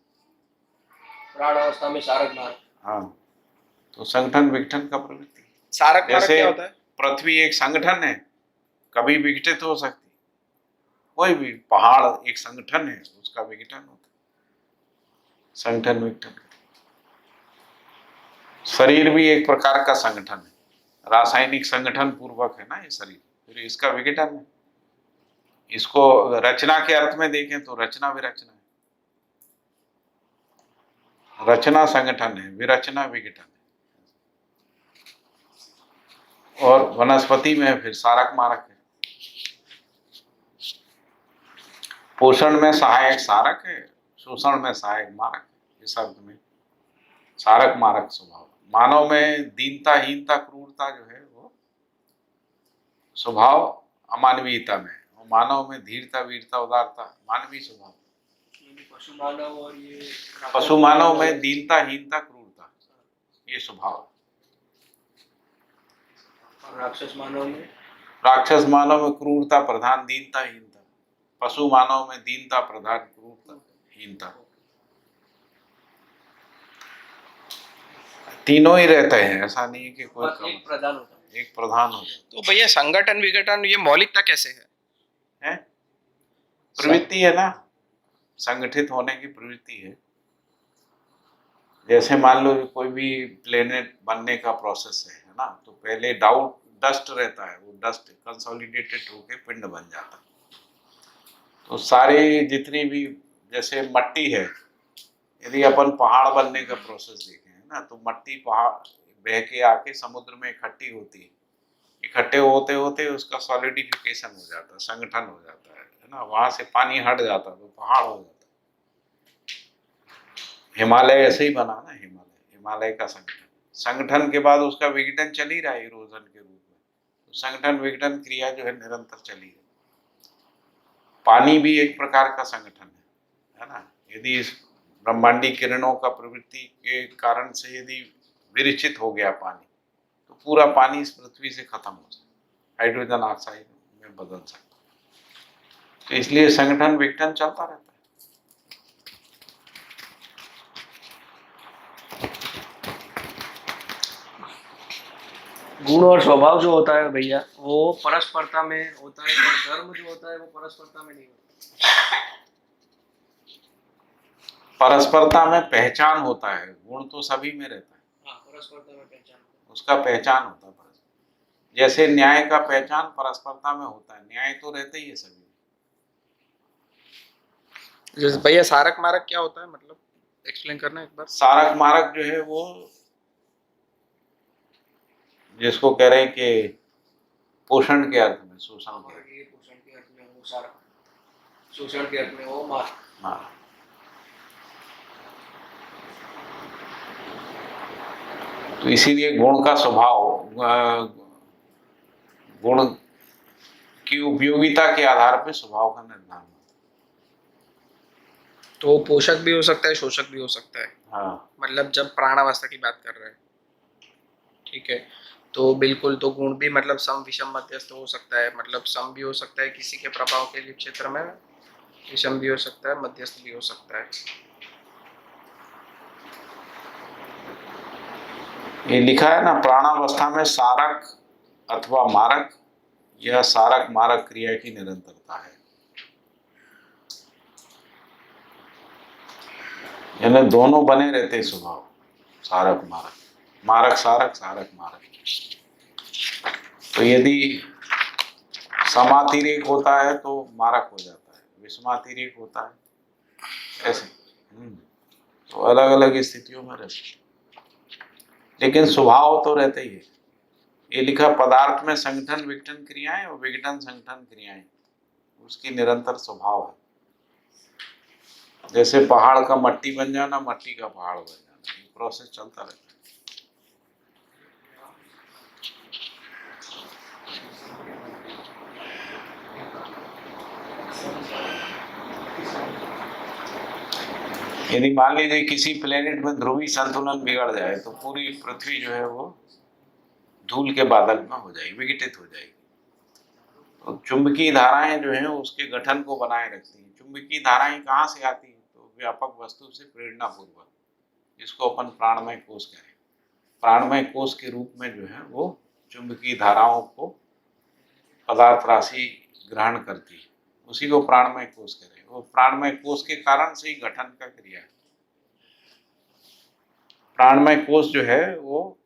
प्राण अवस्था में सारक मार्ग। हाँ, तो संगठन विघटन का प्रवृत्ति। सारक मारक जैसे क्या होता है? पृथ्वी एक संगठन है, कभी विघटित हो सकती। कोई भी पहाड़ एक संगठन है, उसका विघटन होता है। संगठन विघटन। शरीर भी एक प्रकार का संगठन है, रासायनिक संगठन पूर्वक है ना ये शरीर, फिर इसका विघटन है। इसको रचना के अर्थ में देखें तो रचना विरचना है। रचना संगठन है, विरचना विघटन है। और वनस्पति में फिर सारक मारक है। पोषण में सहायक सारक है, शोषण में सहायक मारक है। इस अर्थ में सारक मारक स्वभाव। मानव में दीनता, हीनता, क्रूरता जो है वो स्वभाव अमानवीयता में, और मानव में धीरता, वीरता, उदारता मानवीय स्वभाव। पशु मानव और ये पशु मानव में दीनता, हीनता, क्रूरता ये स्वभाव। और राक्षस मानव में राक्षस मानव में क्रूरता प्रधान, दीनता, हीनता। पशु मानव में दीनता प्रधान, क्रूरता, हीनता। तीनों ही रहते हैं, ऐसा नहीं है कि कोई और एक प्रधान होता है। एक प्रधान हो जाए। तो भैया संगठन विघटन ये मौलिकता कैसे है? है प्रवृत्ति है ना, संगठित होने की प्रवृत्ति है। जैसे मान लो कोई भी प्लेनेट बनने का प्रोसेस है ना, तो पहले डस्ट रहता है, वो डस्ट कंसोलिडेटेड होके पिंड बन जाता है। तो सारे जितनी भी, जैसे मट्टी है, यदि अपन पहाड़ बनने का प्रोसेस देखें ना, तो मट्टी पहाड़ बह के आके समुद्र में इकट्ठी होती है। इकट्ठे होते होते उसका सॉलिडिफिकेशन हो जाता है, संगठन हो जाता है ना। वहां से पानी हट जाता है तो पहाड़ हो जाता है। हिमालय ऐसे ही बना ना, हिमालय का संगठन के बाद उसका विघटन चल ही रहा है इरोजन के रूप में। तो संगठन विघटन क्रिया जो है निरंतर चली है। पानी भी एक प्रकार का संगठन है ना। यदि इस ब्रह्मांडी किरणों का प्रवृत्ति के कारण से यदि विरचित हो गया पानी, तो पूरा पानी इस पृथ्वी से खत्म हो जाए, हाइड्रोजन ऑक्साइड में बदल सकता है। तो इसलिए संगठन विघटन चलता रहता है। गुण और स्वभाव जो होता है भैया वो परस्परता में होता है, और धर्म जो होता है वो परस्परता में नहीं होता। परस्परता में पहचान होता है, गुण तो सभी में रहता है। हाँ, परस्परता में पहचान होता उसका पहचान होता है परस्पर। जैसे न्याय का पहचान परस्परता में होता है, न्याय तो रहता ही है सभी में। जैसे भैया सारक मारक क्या होता है, मतलब एक्सप्लेन करना एक बार। सारक मारक जो है वो जिसको कह रहे हैं कि पोषण के अर्थ में, शोषण के अर्थ ये पोषण के अर्थ में हो सारा, शोषण के अर्थ में हो मार। में। हाँ, तो इसीलिए गुण का स्वभाव, गुण की उपयोगिता के आधार पर स्वभाव का निर्धारण होता तो वो पोषक भी हो सकता है, शोषक भी हो सकता है। है। हाँ, मतलब जब प्राणावस्था की बात कर रहे हैं, ठीक है, तो बिल्कुल, तो गुण भी मतलब सम विषम मध्यस्थ हो सकता है, मतलब सम भी हो सकता है किसी के प्रभाव के लिए क्षेत्र में, विषम भी हो सकता है, मध्यस्थ भी हो सकता है। ये लिखा है ना, प्राणावस्था में सारक अथवा मारक या सारक मारक क्रिया की निरंतरता है। यानी दोनों बने रहते स्वभाव, सारक मारक, मारक सारक, सारक मारक। तो यदि समातिरेक होता है तो मारक हो जाता है, विषमातिरेक होता है ऐसे। तो अलग अलग स्थितियों में रहते, लेकिन स्वभाव तो रहते ही है। ये लिखा, पदार्थ में संगठन विघटन क्रियाएं और विघटन संगठन क्रियाएं, उसकी निरंतर स्वभाव है। जैसे पहाड़ का मट्टी बन जाना, मट्टी का पहाड़ बन जाना, ये प्रोसेस चलता रहता है। यदि मान लीजिए किसी प्लेनेट में ध्रुवीय संतुलन बिगड़ जाए तो पूरी पृथ्वी जो है वो धूल के बादल में हो जाएगी, विघटित हो जाएगी। तो चुंबकीय धाराएं जो हैं उसके गठन को बनाए रखती हैं। चुंबकीय धाराएं कहाँ से आती हैं? तो व्यापक वस्तु से प्रेरणा पूर्वक, जिसको अपन प्राणमय कोश कहें। प्राणमय कोश के रूप में जो है वो चुंबकीय धाराओं को पदार्थ राशि ग्रहण करती है, उसी को प्राणमय कोश करें। वो प्राणमय कोश के कारण से ही गठन का क्रिया है। प्राणमय कोश जो है वो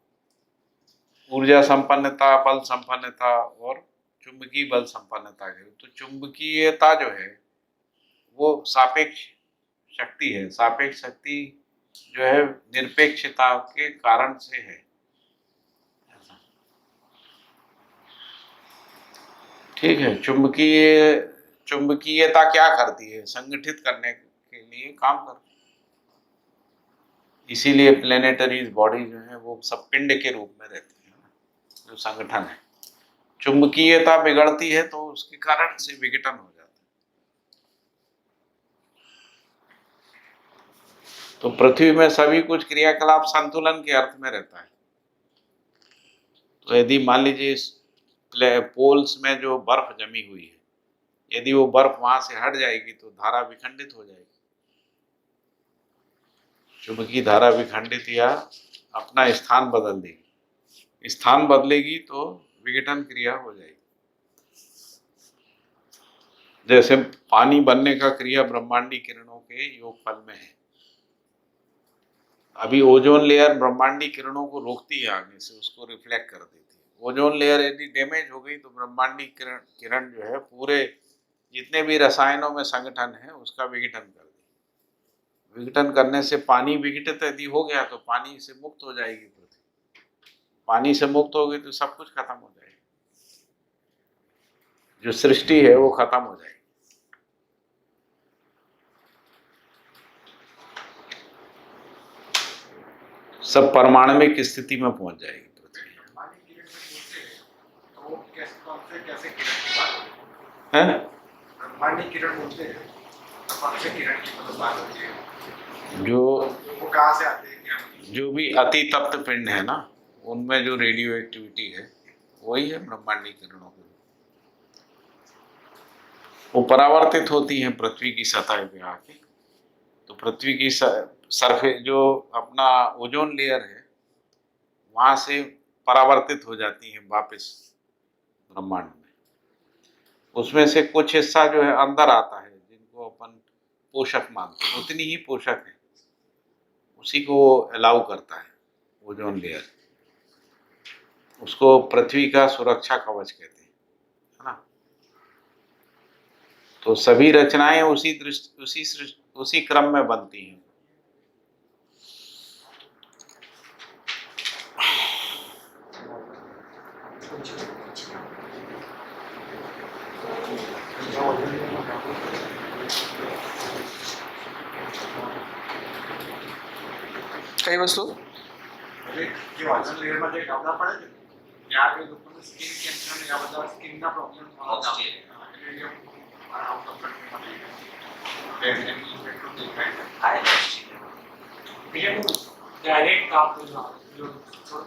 ऊर्जा संपन्नता, बल संपन्नता और चुंबकीय बल संपन्नता के, तो चुंबकीयता जो है वो सापेक्ष शक्ति है। सापेक्ष शक्ति जो है निरपेक्षता के कारण से है। ठीक है, चुंबकीयता क्या करती है? संगठित करने के लिए काम करती है। इसीलिए प्लेनेटरी बॉडी जो है वो सब पिंड के रूप में रहती है, जो संगठन है। चुंबकीयता बिगड़ती है तो उसके कारण से विघटन हो जाता है। तो पृथ्वी में सभी कुछ क्रियाकलाप संतुलन के अर्थ में रहता है। तो यदि मान लीजिए पोल्स में जो बर्फ जमी हुई है, यदि वो बर्फ वहां से हट जाएगी तो धारा विखंडित हो जाएगी। चुंबकीय धारा विखंडित या अपना स्थान बदल देगी। स्थान बदलेगी तो विघटन क्रिया हो जाएगी। जैसे पानी बनने का क्रिया ब्रह्मांडी किरणों के योगफल में है। अभी ओजोन लेयर ब्रह्मांडी किरणों को रोकती है आगे से, उसको रिफ्लेक्ट कर देती है। ओजोन लेयर यदि डैमेज हो गई तो ब्रह्मांडी किरण जो है पूरे जितने भी रसायनों में संगठन है उसका विघटन कर देगी। विघटन करने से पानी विघटित यदि हो गया तो पानी से मुक्त हो जाएगी पृथ्वी। पानी से मुक्त हो गई तो सब कुछ खत्म हो जाएगा, जो सृष्टि है वो खत्म हो जाएगी। सब परमाणुिक स्थिति में पहुंच जाएगी पृथ्वी। तो वो कैसे, कौन से कैसे किरण की बात है? ब्रह्मांडी किरण बोलते हैं, तो कौन से किरण की मतलब बात होती है? जो वो कहाँ से आते हैं, क्या? जो भी अति तप्त पिंड है ना, उनमें जो रेडियो एक्टिविटी है वही है ब्रह्मांडी किरणों की। वो परावर्तित होती हैं पृथ्वी की सतह पे आके। तो पृथ्वी की सरफेस जो अपना ओजोन लेयर है वहां से परावर्तित हो जाती हैं वापस ब्रह्मांड में। उसमें से कुछ हिस्सा जो है अंदर आता है, जिनको अपन पोषक मानते हैं, उतनी ही पोषक है, उसी को अलाउ करता है ओजोन लेयर। उसको पृथ्वी का सुरक्षा कवच कहते हैं, है ना। तो सभी रचनाएं उसी क्रम में बनती हैं। કઈ વસ્તુ? જે ઓઝોન લેયરમાં જે ગાબડા પડે છે ત્યાં આગળ લોકોને સ્કિન કેન્સર ને આ બધા સ્કિનના પ્રોબ્લેમ એટલે જે આઉટ ઓફ કન્ટ્રીમાં એની ઇફેક્ટ તો દેખાય ये वो डायरेक्ट आपको जो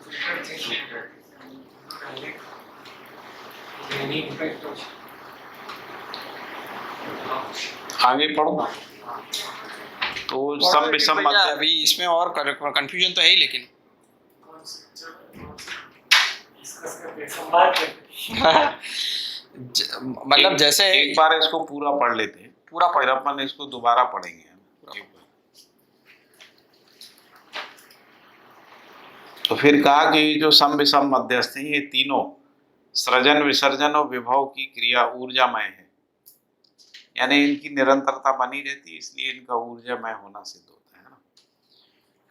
फिल्टर चेंज डायरेक्ट यानी इफेक्ट हो आगे पढ़ो। तो सम विषम भैया, मध्य अभी इसमें और कंफ्यूजन तो है ही, लेकिन डिस्कस करते संवाद करते मतलब जैसे एक बार इसको पूरा पढ़ लेते हैं, पूरा फिर अपन इसको दोबारा पढ़ेंगे। एक बार। तो फिर कहा कि जो सम विषम मध्यस्थ हैं ये तीनों सृजन विसर्जन और विभव की क्रिया ऊर्जामय है, यानी इनकी निरंतरता बनी रहती है, इसलिए इनका ऊर्जामय होना सिद्ध होता है ना।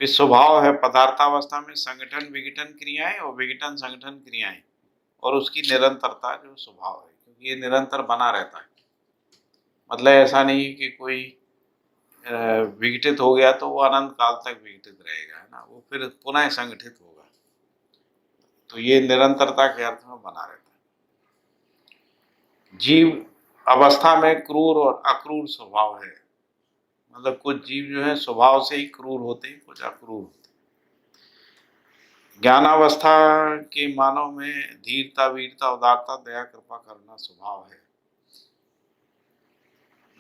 फिर स्वभाव है पदार्थावस्था में संगठन विघटन क्रियाएं और विघटन संगठन क्रियाएं, और उसकी निरंतरता जो स्वभाव है, क्योंकि ये निरंतर बना रहता है। मतलब ऐसा नहीं है कि कोई विघटित हो गया तो वो अनंत काल तक विघटित रहेगा, है ना, वो फिर पुनः संगठित होगा। तो ये निरंतरता के अर्थ में बना रहता है। जीव अवस्था में क्रूर और अक्रूर स्वभाव है, मतलब कुछ जीव जो है स्वभाव से ही क्रूर होते हैं, कुछ अक्रूर होते हैं। ज्ञानावस्था के मानव में धीरता वीरता उदारता दया कृपा करना स्वभाव है।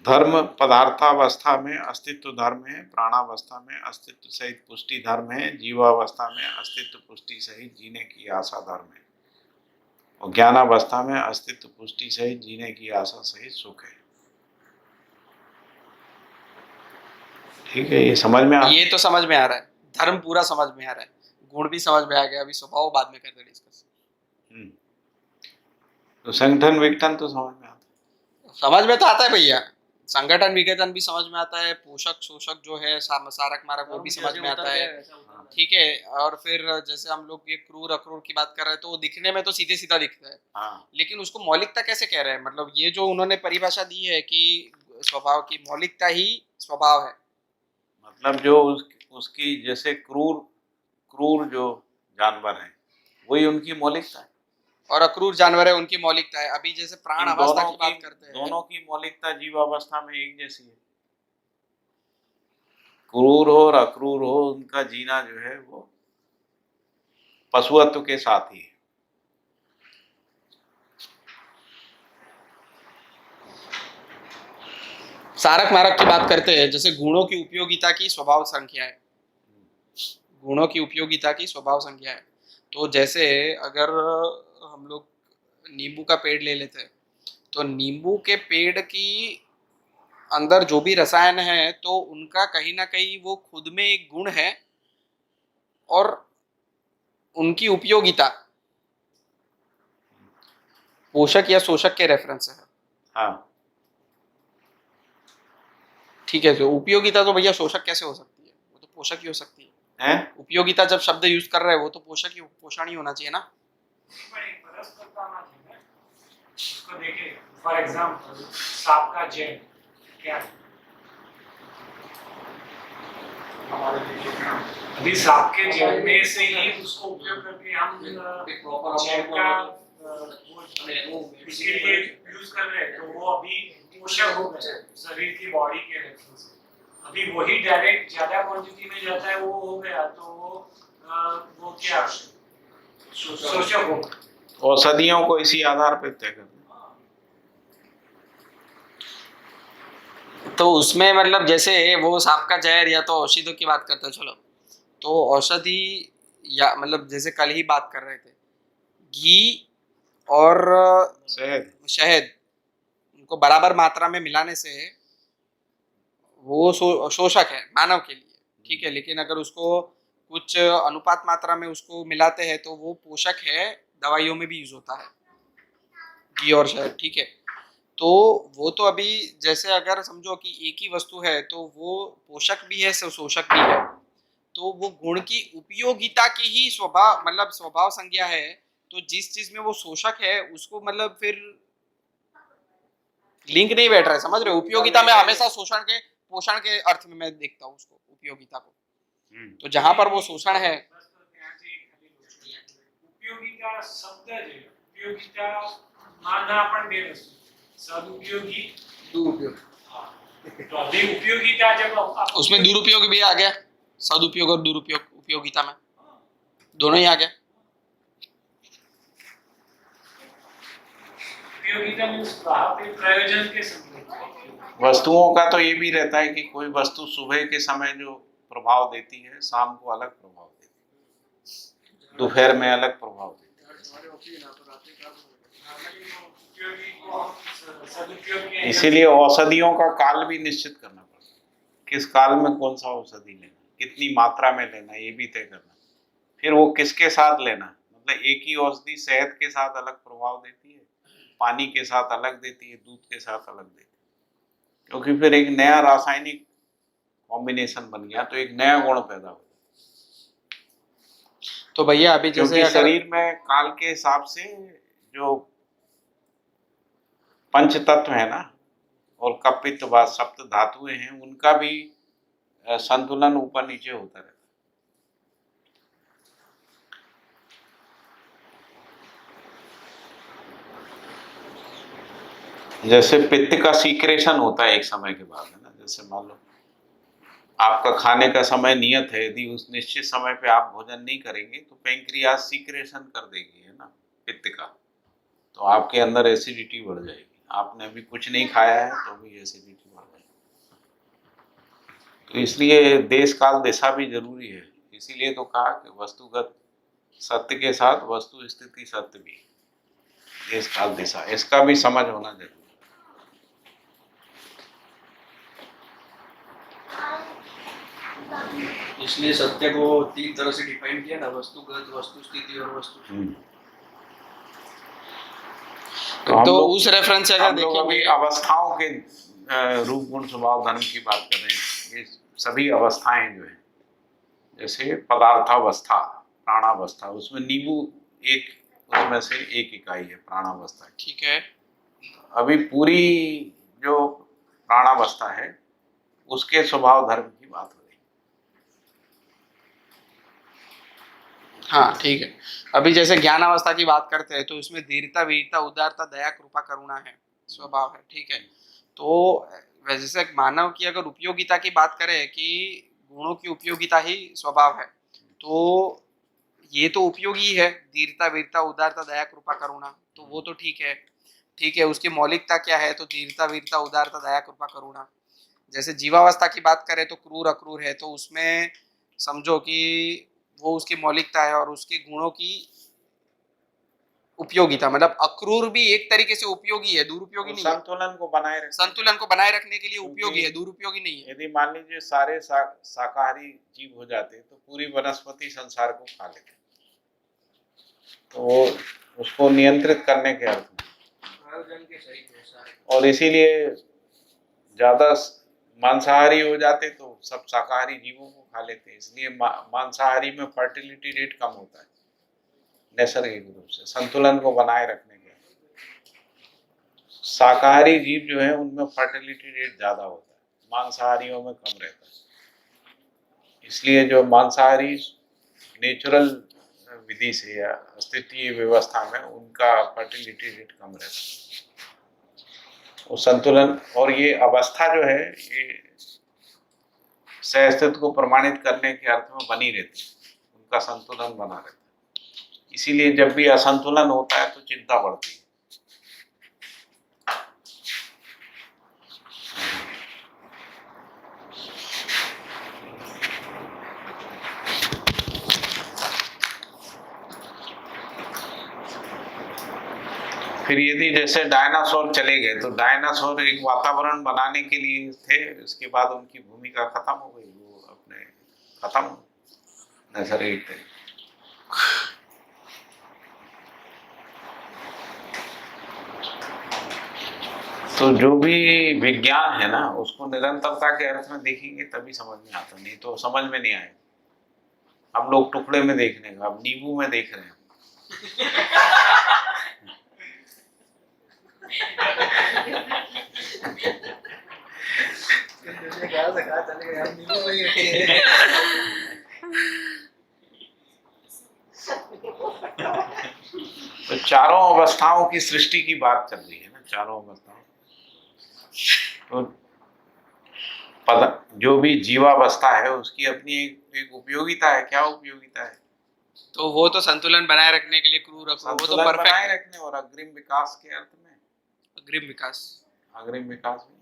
धर्म पदार्थावस्था में अस्तित्व धर्म है, प्राणावस्था में अस्तित्व सहित पुष्टि धर्म है, जीवावस्था में अस्तित्व पुष्टि सहित जीने की आशा धर्म है, और ज्ञानावस्था में अस्तित्व पुष्टि सहित जीने की आशा सहित सुख है। ठीक है, ये समझ में ये तो समझ में आ रहा है, धर्म पूरा समझ में आ रहा है, गुण भी समझ में आ गया, अभी स्वभाव बाद में करते डिस्कस। तो संगठन विघटन तो समझ में आता समझ में तो आता है भैया, संगठन विघटन भी समझ में आता है, पोषक शोषक जो है सारक मारक वो भी समझ में आता है, ठीक है। और फिर जैसे हम लोग ये क्रूर अक्रूर की बात कर रहे हैं तो वो दिखने में तो सीधे सीधा दिखता है, हाँ। लेकिन उसको मौलिकता कैसे कह रहे हैं? मतलब ये जो उन्होंने परिभाषा दी है कि स्वभाव की मौलिकता ही स्वभाव है, मतलब जो उसकी जैसे क्रूर जो जानवर हैं वही उनकी मौलिकता है, और अक्रूर जानवर है उनकी मौलिकता है। अभी जैसे प्राण इन अवस्था दोनों की बात करते हैं, दोनों की मौलिकता जीवावस्था में एक जैसी है। क्रूर हो और अक्रूर हो, उनका जीना जो है वो पशुत्व के साथ ही है। सारक मारक की बात करते हैं, जैसे गुणों की उपयोगिता की स्वभाव संख्या है, गुणों की उपयोगिता की स्वभाव संख्या है। तो जैसे अगर हम लोग नींबू का पेड़ ले लेते हैं तो नींबू के पेड़ की अंदर जो भी रसायन है तो उनका कहीं ना कहीं वो खुद में एक गुण है, और उनकी उपयोगिता पोषक या शोषक के रेफरेंस से है। हाँ, ठीक है, तो उपयोगिता तो भैया शोषक कैसे हो सकती है? वो तो पोषक ही हो सकती है। है उपयोगिता जब शब्द यूज कर रहे हैं वो तो पोषक ही पोषण ही होना चाहिए ना। पर एक परस्परता ना थी ना, उसको देखे फॉर एग्जांपल सांप का जैन क्या है? अभी सांप के जैन में से ही उसको उपयोग करके हम जैन का उसके लिए यूज कर रहे हैं, तो वो अभी पोषक हो गया शरीर की बॉडी के रेफरेंस से। अभी वही डायरेक्ट ज्यादा क्वांटिटी में जाता है, वो हो गया तो वो क्या शोषक हो गया। औषधियों को इसी आधार पर तय करते हैं। तो उसमें मतलब जैसे वो सांप का जहर या तो औषधियों की बात करते हैं, चलो तो औषधि या मतलब जैसे कल ही बात कर रहे थे, घी और शहद उनको बराबर मात्रा में मिलाने से वो शोषक है मानव के लिए, ठीक है। लेकिन अगर उसको कुछ अनुपात मात्रा में उसको मिलाते हैं तो वो पोषक है, दवाइयों में भी यूज होता है घी और शहद, ठीक है। तो वो तो अभी जैसे अगर समझो कि एक ही वस्तु है तो वो पोषक भी है शोषक भी है, तो वो गुण की उपयोगिता की ही स्वभाव मतलब स्वभाव संज्ञा है तो जिस चीज में वो शोषक है उसको मतलब फिर लिंक नहीं बैठ रहा है, समझ रहे हो? उपयोगिता में हमेशा शोषण के पोषण के अर्थ में मैं देखता हूँ उसको, उपयोगिता को। तो जहां पर वो शोषण है, उपयोगिता शब्द है, उपयोगिता माना अपन બે વસ્તુ સદુપયોગી दुरुपयोग। तो अभी उपयोगिता जब उसमें दुरुपयोग भी आ गया, सदुपयोग और दुरुपयोग उपयोगिता में दोनों ही आ गया। उपयोगिता मीन्स प्रयोजन के संबंध। वस्तुओं का तो ये भी रहता है कि कोई वस्तु सुबह के समय जो प्रभाव देती है, शाम को अलग प्रभाव देती है, दोपहर में अलग प्रभाव देती है। इसीलिए औषधियों का काल भी निश्चित करना पड़ता है, किस काल में कौन सा औषधि लेना, कितनी मात्रा में लेना, ये भी तय करना। फिर वो किसके साथ लेना, मतलब एक ही औषधि शहद के साथ अलग प्रभाव देती है, पानी के साथ अलग देती है, दूध के साथ अलग देती है, क्योंकि फिर एक नया रासायनिक कॉम्बिनेशन बन गया तो एक नया गुण पैदा हो। तो भैया अभी जैसे क्योंकि शरीर में काल के हिसाब से जो पंच तत्व है ना, और कप पित्त वात सप्त धातुएं हैं, उनका भी संतुलन ऊपर नीचे होता रहता है। जैसे पित्त का सीक्रेशन होता है एक समय के बाद, है ना। जैसे मान लो आपका खाने का समय नियत है, यदि उस निश्चित समय पे आप भोजन नहीं करेंगे तो पैंक्रियाज सीक्रेशन कर देगी, है ना, पित्त का, तो आपके अंदर एसिडिटी बढ़ जाएगी। आपने अभी कुछ नहीं खाया है तो भी एसिडिटी बढ़ जाएगी। तो इसलिए देश काल दिशा भी जरूरी है। इसीलिए तो कहा कि वस्तुगत सत्य के साथ वस्तु स्थिति सत्य भी, देश काल दिशा, इसका भी समझ होना जरूरी है। इसलिए सत्य को 3 तरह से डिफाइन किया ना, वस्तुगत, वस्तु स्थिति और वस्तु। तो उस रेफरेंस से अगर देखेंगे, अवस्थाओं के रूप गुण स्वभाव धर्म की बात कर रहे हैं। ये सभी अवस्थाएं जो है, जैसे पदार्थावस्था, प्राणावस्था, उसमें नींबू एक, उसमें से एक इकाई है प्राणावस्था, ठीक है। अभी पूरी जो प्राणावस्था है उसके स्वभाव धर्म की बात हो रही। हाँ ठीक है। अभी जैसे ज्ञान अवस्था की बात करते हैं तो उसमें धीरता, वीरता, उदारता, दया, कृपा, करुणा है, स्वभाव है, ठीक है। तो जैसे मानव की अगर उपयोगिता की बात करें कि गुणों की उपयोगिता ही स्वभाव है, तो ये तो उपयोगी है, धीरता, वीरता, उदारता, दया, कृपा, करुणा, तो वो तो ठीक है, ठीक है। उसकी मौलिकता क्या है? तो धीरता, वीरता, उदारता, दया, कृपा, करुणा। जैसे जीवावस्था की बात करें तो क्रूर, अक्रूर है, तो उसमें समझो कि वो उसकी मौलिकता है और उसके गुणों की उपयोगिता, मतलब अक्रूर भी एक तरीके से उपयोगी है, दुरुपयोगी नहीं है। संतुलन को बनाए रखने, संतुलन को बनाए रखने के लिए उपयोगी है, दुरुपयोगी नहीं है। यदि मान लीजिए सारे शाकाहारी जीव हो जाते तो पूरी वनस्पति संसार को खा लेते, तो उसको नियंत्रित करने के अर्थ में। और इसीलिए ज्यादा मांसाहारी हो जाते तो सब शाकाहारी जीवों को खा लेते, इसलिए मांसाहारी में फर्टिलिटी रेट कम होता है नैसर्गिक रूप से, संतुलन को बनाए रखने के। शाकाहारी जीव जो है उनमें फर्टिलिटी रेट ज्यादा होता है, मांसाहारियों में कम रहता है। इसलिए जो मांसाहारी नेचुरल विधि से या अस्तित्वीय व्यवस्था में उनका फर्टिलिटी रेट कम रहता है। वो संतुलन और ये अवस्था जो है ये सहअस्तित्व को प्रमाणित करने के अर्थ में बनी रहती है, उनका संतुलन बना रहता है। इसीलिए जब भी असंतुलन होता है तो चिंता बढ़ती है। फिर यदि जैसे डायनासोर चले गए तो डायनासोर एक वातावरण बनाने के लिए थे, उसके बाद उनकी भूमिका खत्म हो गई, वो अपने खत्म नैसर्गिक थे। तो जो भी विज्ञान है ना उसको निरंतरता के अर्थ में देखेंगे तभी समझ में आता, नहीं तो समझ में नहीं आएगा। हम लोग टुकड़े में देखने का, अब नींबू में देख रहे हैं कहाँ से कहाँ चले गए यार, नींबू भाई है। तो चारों अवस्थाओं की सृष्टि की बात चल रही है ना, चारों अवस्थाओं। तो जो भी जीवावस्था है उसकी अपनी एक उपयोगिता है। क्या उपयोगिता है? तो वो तो संतुलन बनाए रखने के लिए क्रूर अक्रूर, वो तो संतुलन परफेक्ट बनाए है। रखने और अग्रिम विकास के अर्थ में। अग्रिम विकास। अग्रिम विकास में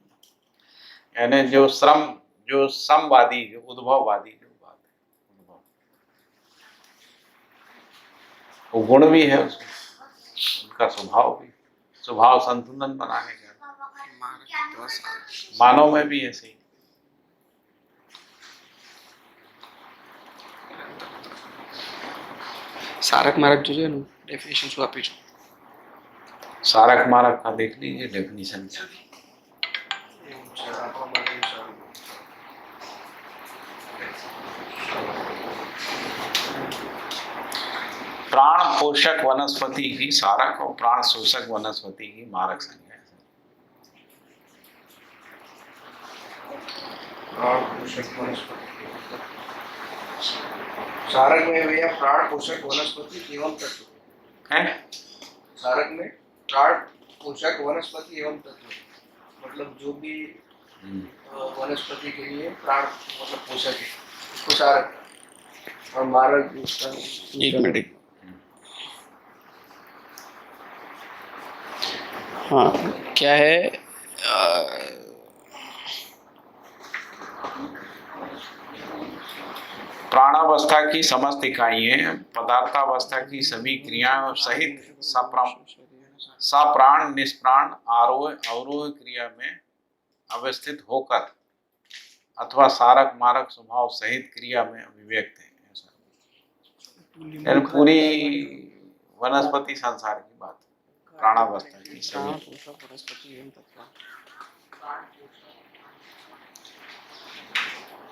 यानी जो समवादी, जो उद्भववादी जो बात है, उद्भव, वो गुण भी है उसमें, उनका स्वभाव भी, स्वभाव संतुलन बनाने का। मानव में भी ऐसे ही। सारक मारक जो है ना डेफिनेशन શું આપી છે? सारक मारक का देख लीजिए डेफिनेशन क्या है। प्राण पोषक वनस्पति की सारक और प्राण शोषक वनस्पति की मारक संज्ञा है। प्राण पोषक वनस्पति, सारक में भैया प्राण पोषक वनस्पति एवं तत्व है। सारक में प्राण पोषक वनस्पति एवं तत्व, मतलब जो भी वनस्पति के लिए प्राण मतलब पोषक है उसको सारक, और मारक उसका। एक मिनट। हाँ क्या है? प्राणावस्था की समस्त इकाइयां पदार्थावस्था की सभी क्रियाओं सहित सप्राण निष्प्राण आरोह अवरोह क्रिया में अवस्थित होकर अथवा सारक मारक स्वभाव सहित क्रिया में अभिव्यक्त है। ऐसा पूरी वनस्पति संसार की बात, प्राणावस्था की सभी।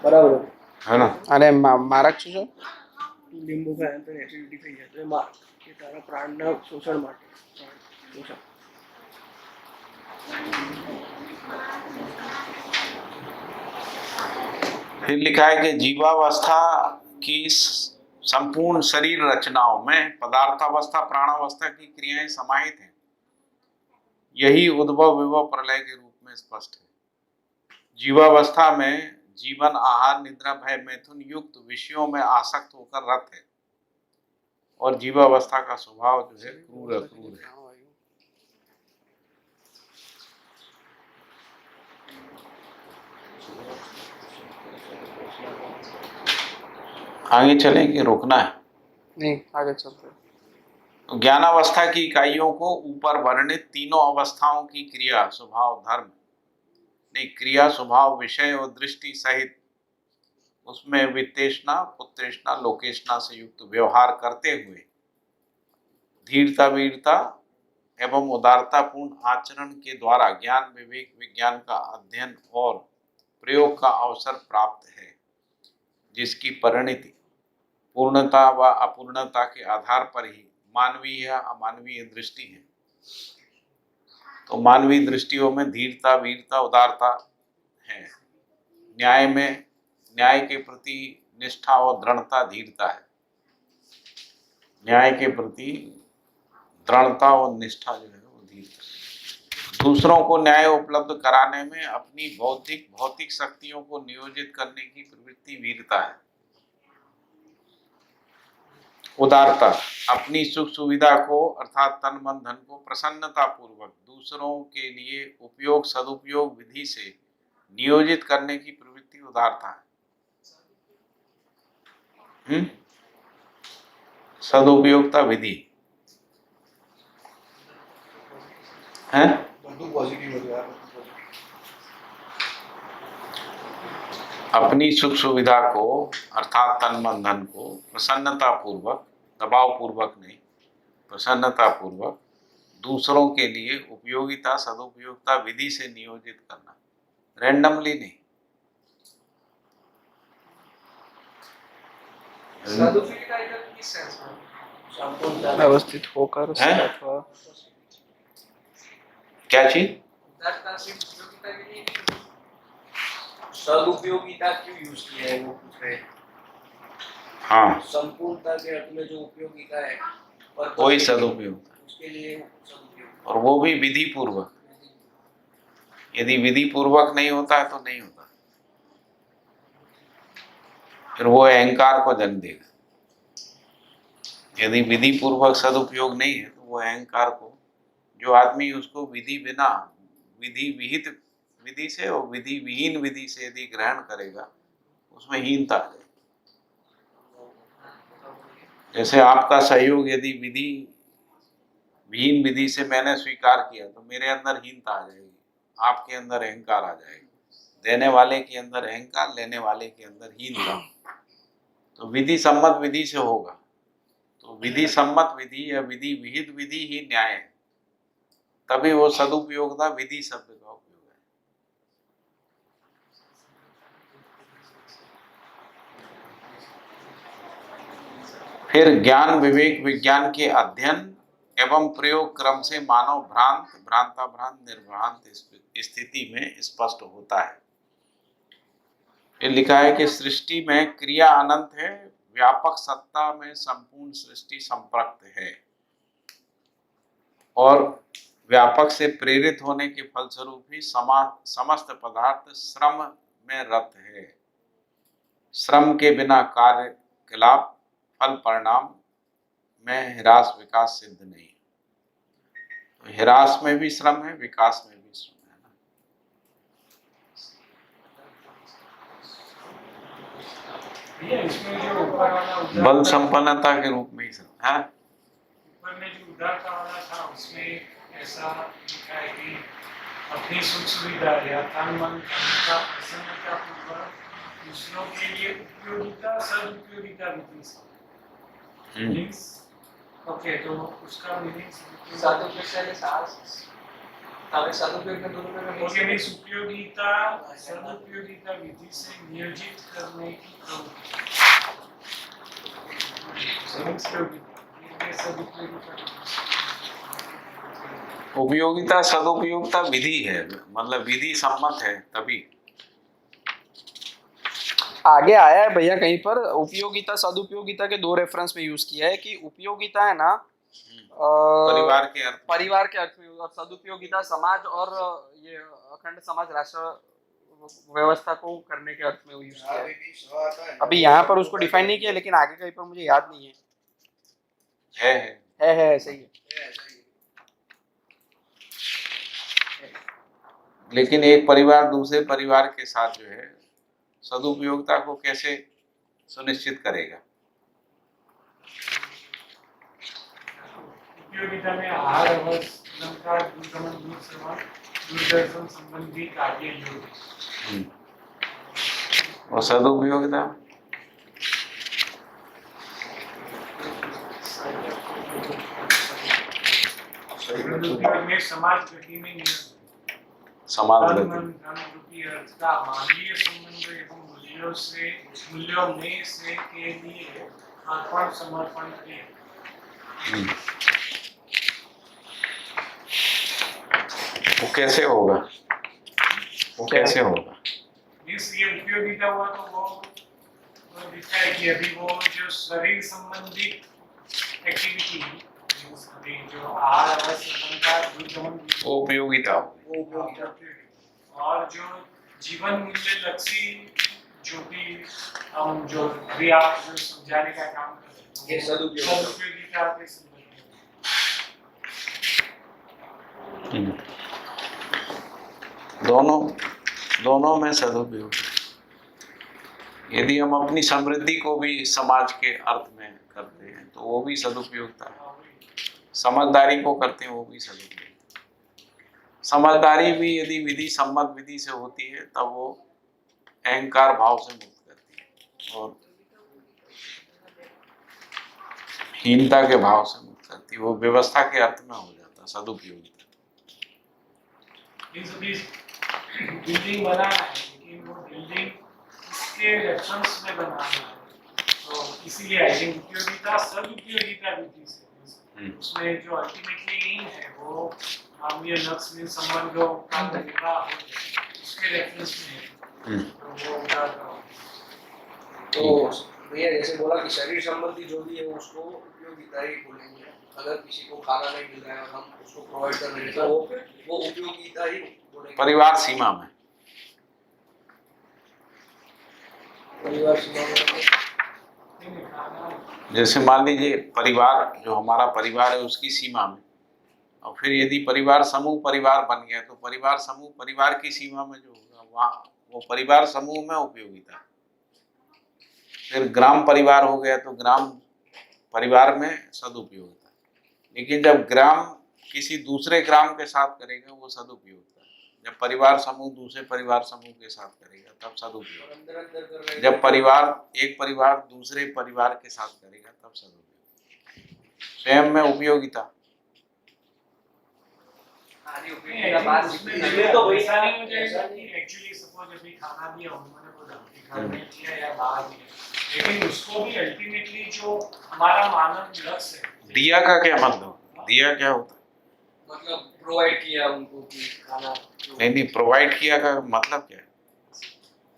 बराबर है ना? अरे મારક શું છે? લીંબુ ખાય તો એસિડિટી થઈ જાય તો એ મારક, એ તારા પ્રાણના શોષણ માટે શોષણ. फिर लिखा है कि जीवावस्था की संपूर्ण शरीर रचनाओं में पदार्थावस्था प्राणावस्था की क्रियाएं समाहित हैं। यही उद्भव विभव प्रलय के रूप में स्पष्ट है। जीवावस्था में जीवन आहार निद्रा भय मैथुन युक्त विषयों में आसक्त होकर रत है और जीवावस्था का स्वभाव जो है क्रूर अक्रूर है। आगे चलें कि रोकना है? नहीं आगे चलते। तो ज्ञानावस्था की इकाइयों को ऊपर वर्णित तीनों अवस्थाओं की क्रिया स्वभाव धर्म नहीं, क्रिया स्वभाव विषय और दृष्टि सहित उसमें वित्तेषणा पुत्रेषणा लोकेषणा से युक्त व्यवहार करते हुए धीरता वीरता एवं उदारतापूर्ण आचरण के द्वारा ज्ञान विवेक विज्ञान का अध्ययन और प्रयोग का अवसर प्राप्त है, जिसकी परिणति पूर्णता व अपूर्णता के आधार पर ही मानवीय या अमानवीय दृष्टि है। तो मानवीय दृष्टियों में धीरता वीरता उदारता है। न्याय में न्याय के प्रति निष्ठा और दृढ़ता धीरता है। न्याय के प्रति दृढ़ता और निष्ठा जो है वो धीरता है। दूसरों को न्याय उपलब्ध कराने में अपनी भौतिक शक्तियों को नियोजित करने की प्रवृत्ति वीरता है। उदारता अपनी सुख सुविधा को अर्थात तन मन धन को प्रसन्नता पूर्वक दूसरों के लिए उपयोग सदुपयोग विधि से नियोजित करने की प्रवृत्ति उदारता है। सदुपयोगता विधि है। अपनी सुख सुविधा को अर्थात तन मन धन को प्रसन्नता पूर्वक, दबाव पूर्वक नहीं, प्रसन्नता पूर्वक दूसरों के लिए उपयोगिता सदुपयोगिता विधि से नियोजित करना, रैंडमली नहीं। सदुपयोगिता इधर किस सेंस में? संपूर्णता व्यवस्थित होकर से हैं? अथवा क्या चीज? उदारता से उपयोगिता के लिए सदुपयोगिता क्यों यूज किया है वो पूछ रहे हैं। हाँ, संपूर्णता के अर्थ में जो उपयोगिता है वही सदुपयोग, उसके लिए सदुपयोग। और वो भी विधि पूर्वक। यदि विधि पूर्वक नहीं होता है तो नहीं होता, फिर वो अहंकार को जन्म देगा। यदि विधि पूर्वक सदुपयोग नहीं है तो वो अहंकार को, जो आदमी उसको विधि बिना, विधि विहित विधि से और विधि विहीन विधि से यदि ग्रहण करेगा, उसमें हीनता आ जाएगी। जैसे आपका सहयोग यदि विधि विहीन विधि से मैंने स्वीकार किया तो मेरे अंदर हीनता आ जाएगी, आपके अंदर अहंकार आ जाएगा। देने वाले के अंदर अहंकार, लेने वाले के अंदर हीनता। तो विधि सम्मत विधि से होगा, तो विधि सम्मत विधि या विधि विहित विधि ही न्याय है, तभी वो सदुपयोगिता विधि शब्द का उपयोग है। फिर ज्ञान विवेक विज्ञान के अध्ययन एवं प्रयोग क्रम से मानव भ्रांत भ्रांताभ्रांत निर्भ्रांत स्थिति में स्पष्ट होता है। ये लिखा है कि सृष्टि में क्रिया अनंत है, व्यापक सत्ता में संपूर्ण सृष्टि संप्रक्त है, और व्यापक से प्रेरित होने के फलस्वरूप ही समस्त पदार्थ श्रम में रत है। श्रम के बिना कार्यकलाप फल परिणाम में ह्रास विकास सिद्ध नहीं। तो ह्रास में भी श्रम है, विकास में भी श्रम है ना। भैया इसमें जो ऊपर वाला बल संपन्नता के रूप में ही श्रम है। ऊपर में जो उदारता वाला था उसमें ऐसा लिखा है कि अपनी सुख सुविधा या तन मन का प्रसन्नता पूर्वक दूसरों के लिए उपयोगिता सदुपयोगिता विधि से। ओके, तो उसका मीनिंग सदुपयोग से सास तब सदुपयोग में दोनों में ओके मीन्स उपयोगिता सदुपयोगिता विधि से नियोजित करने की उपयोगिता सदुपयोगिता विधि है, मतलब विधि सम्मत है तभी। आगे आया है भैया कहीं पर उपयोगिता सदुपयोगिता के दो रेफरेंस में यूज किया है कि उपयोगिता है ना परिवार के अर्थ में, और सदुपयोगिता समाज और ये अखंड समाज राष्ट्र व्यवस्था को करने के अर्थ में यूज किया है। अभी यहाँ पर उसको डिफाइन नहीं किया, लेकिन आगे कहीं पर मुझे याद नहीं है सही है। लेकिन एक परिवार दूसरे परिवार के साथ जो है सदुपयोगिता को कैसे सुनिश्चित करेगा? उपयोगिता में आहार अलंकार दूरगमन दूर सेवा दूरदर्शन संबंधी कार्य योग, और सदुपयोगिता में समाज गति में समाज तन गति मन धन रूपी अर्थ का मानवीय संबंध एवं मूल्यों में से के लिए अर्पण समर्पण के। वो कैसे होगा? वो कैसे होगा? ये उपयोगिता हुआ तो वो दिखता है कि अभी वो जो शरीर संबंधी एक्टिविटी अभी जो आहार अलंकार दूरगमन वो उपयोगिता होगी। और जो जीवन मूल्य लक्षी जो भी हम जो क्रिया जो समझाने का काम करते हैं, सदुपयोगिता के संबंध में। दोनों में सदुपयोग। यदि हम अपनी समृद्धि को भी समाज के अर्थ में करते हैं तो वो भी सदुपयोगिता है। समझदारी को करते हैं वो भी सदुपयोग। समझदारी भी यदि विधि सम्मत विधि से होती है तब वो अहंकार भाव से मुक्त करती है और हीनता के भाव से मुक्त करती है। वो व्यवस्था के अर्थ में हो जाता है सदुपयोगिता। बिल्डिंग बना है लेकिन वो बिल्डिंग इसके रेफरेंस में बना है, तो इसीलिए आई थिंक उपयोगिता सदुपयोगिता विधि से उसमें जो अल्टीमेटली एम है वो मानवीय लक्ष्य में संबंधों का निर्वाह हो जाए, उसके रेफरेंस में है। तो वो उदाहरण तो भैया जैसे बोला कि शरीर संबंधी जो भी है उसको उपयोगिता ही बोलेंगे। अगर किसी को खाना नहीं मिल रहा है और हम उसको प्रोवाइड कर रहे हैं तो वो उपयोगिता ही बोलेंगे। परिवार सीमा में, परिवार सीमा में जैसे मान लीजिए परिवार, जो हमारा परिवार है उसकी सीमा में, और फिर यदि परिवार समूह परिवार बन गया तो परिवार समूह परिवार की सीमा में जो होगा वहाँ वो परिवार समूह में उपयोगिता। फिर ग्राम परिवार हो गया तो ग्राम परिवार में सदुपयोगिता। लेकिन जब ग्राम किसी दूसरे ग्राम के साथ करेगा वो सदुपयोगिता। जब परिवार समूह दूसरे परिवार समूह के साथ करेगा तब सदुपयोग। जब परिवार एक परिवार दूसरे परिवार के साथ करेगा तब सदुपयोग। स्वयं में उपयोगिता। इसमें तो वैसा नहीं हो जाएगा कि एक्चुअली सपोज अभी खाना दिया उन्होंने बोला कि घर में दिया या बाहर दिया, लेकिन उसको भी अल्टीमेटली जो हमारा मानव लक्ष्य है। दिया का क्या मतलब? दिया क्या होता है? मतलब प्रोवाइड किया उनको कि खाना नहीं, प्रोवाइड किया का मतलब क्या है?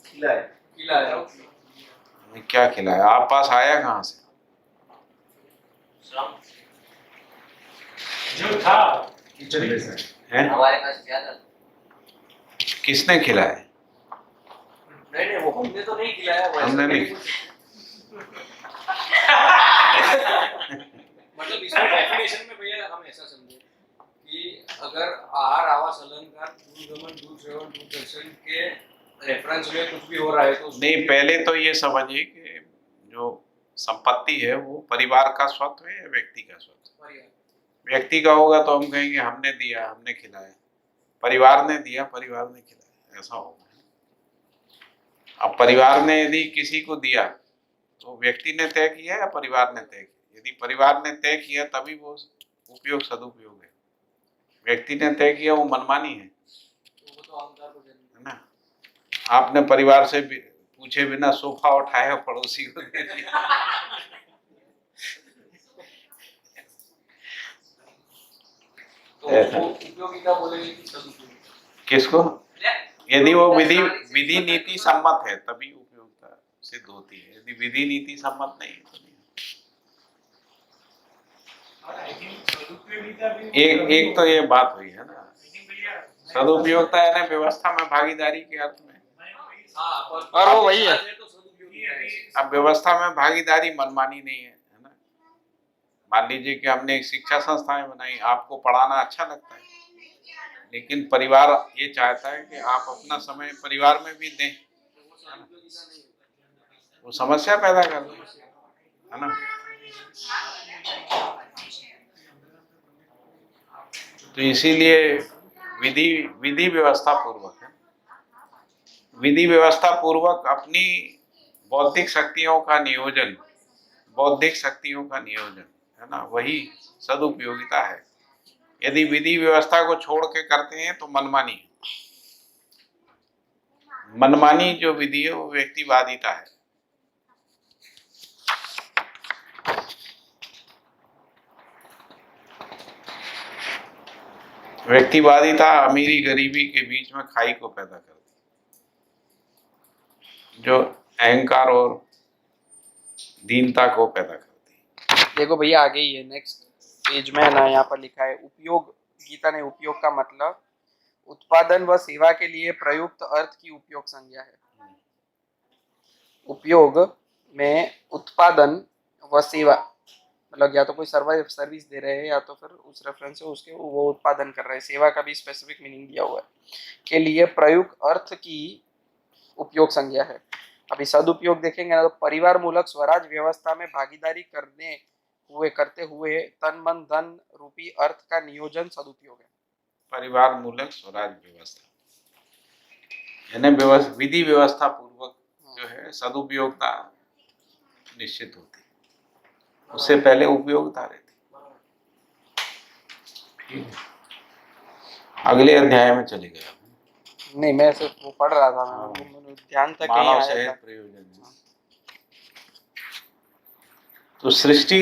खिलाया क्या खिलाया? आप पास आया कहाँ से? जो था हैं? हमारे पास ज्यादा किसने खिलाया? नहीं वो हमने तो नहीं खिलाया। हमने नहीं। मतलब इसमें डेफिनेशन में भैया हम ऐसा समझे कि अगर आहार आवास अलंकार दूध गमन दूध सेवन दूध दर्शन के रेफरेंस में कुछ भी हो रहा है तो नहीं, पहले तो ये समझिए कि जो संपत्ति है वो परिवार का स्वत्व है या व्यक्ति का स्वत्व? व्यक्ति का होगा तो हम कहेंगे हमने दिया, हमने खिलाया। परिवार ने दिया, परिवार ने खिलाया, ऐसा होगा। अब परिवार ने यदि किसी को दिया तो व्यक्ति ने तय किया या परिवार ने तय किया? यदि परिवार ने तय किया तभी वो उपयोग सदुपयोग है। व्यक्ति ने तय किया वो मनमानी है ना। आपने परिवार से पूछे बिना सोफा उठाया पड़ोसी को दे दिया। तो उसको उपयोगिता बोलेंगे कि सदुपयोग। किसको? यदि वो विधि नीति सम्मत है तभी उपयोगिता सिद्ध होती है। यदि विधि नीति सम्मत नहीं है तो नहीं। एक तो ये बात हुई है ना, सदुपयोगिता यानी व्यवस्था में भागीदारी के अर्थ में। और वो वही है। अब व्यवस्था में भागीदारी मनमानी नहीं है, है ना। मान लीजिए कि हमने एक शिक्षा संस्थाएं बनाई, आपको पढ़ाना अच्छा लगता है, लेकिन परिवार ये चाहता है कि आप अपना समय परिवार में भी दें, वो समस्या पैदा कर रहे है ना। तो इसीलिए विधि व्यवस्था पूर्वक है। विधि व्यवस्था पूर्वक अपनी बौद्धिक शक्तियों का नियोजन, है ना, वही सदुपयोगिता है। यदि विधि व्यवस्था को छोड़ के करते हैं तो मनमानी है। मनमानी जो विधि है वो व्यक्तिवादिता है। व्यक्तिवादिता अमीरी गरीबी के बीच में खाई को पैदा करती है, जो अहंकार और दीनता को पैदा करती है। देखो भैया आगे ही है, नेक्स्ट पेज में ना, यहाँ पर लिखा है उपयोग। गीता ने उपयोग का मतलब उत्पादन व सेवा के लिए प्रयुक्त अर्थ की उपयोग संज्ञा है। उपयोग में उत्पादन व सेवा, मतलब या तो कोई सर्विस दे रहे हैं या तो फिर उस रेफरेंस से उसके वो उत्पादन कर रहे हैं। सेवा का भी स्पेसिफिक मीनिंग दिया हुआ है। के लिए प्रयुक्त अर्थ की उपयोग संज्ञा है। अभी सदुपयोग देखेंगे ना तो परिवार मूलक स्वराज व्यवस्था में भागीदारी करते हुए तन मन धन रूपी अर्थ का नियोजन सदुपयोग है। परिवार मूलक स्वराज व्यवस्था यानी विधि व्यवस्था पूर्वक जो है सदुपयोगिता निश्चित होती है। उससे पहले उपयोगिता रहती। अगले अध्याय में चले गए। नहीं, मैं सिर्फ वो पढ़ रहा था, मैंने ध्यान तक मानव सहित प्रयोजन। तो सृष्टि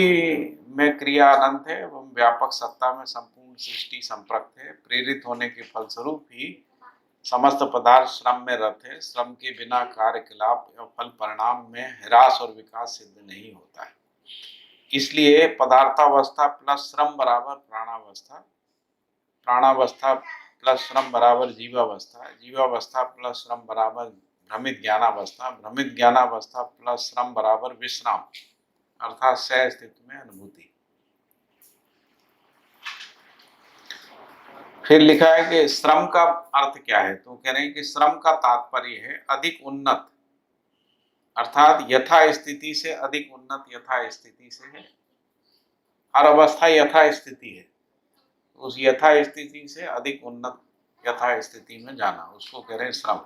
में क्रिया अनंत है एवं व्यापक सत्ता में संपूर्ण सृष्टि संप्रक्त है। प्रेरित होने के फलस्वरूप ही समस्त पदार्थ श्रम में रत है। श्रम के बिना कार्यकलाप एवं फल परिणाम में ह्रास और विकास सिद्ध नहीं होता है। इसलिए पदार्थावस्था प्लस श्रम बराबर प्राणावस्था, प्राणावस्था प्लस श्रम बराबर जीवावस्था, जीवावस्था प्लस श्रम बराबर भ्रमित ज्ञानावस्था, भ्रमित ज्ञानावस्था प्लस श्रम बराबर विश्राम अर्थात सह स्थिति में अनुभूति। फिर लिखा है कि श्रम का अर्थ क्या है, तो कह रहे हैं कि श्रम का तात्पर्य है अधिक उन्नत, अर्थात यथा स्थिति से अधिक उन्नत, यथा स्थिति से है। हर अवस्था यथा स्थिति है, उस यथा स्थिति से अधिक उन्नत यथा स्थिति में जाना, उसको कह रहे हैं श्रम।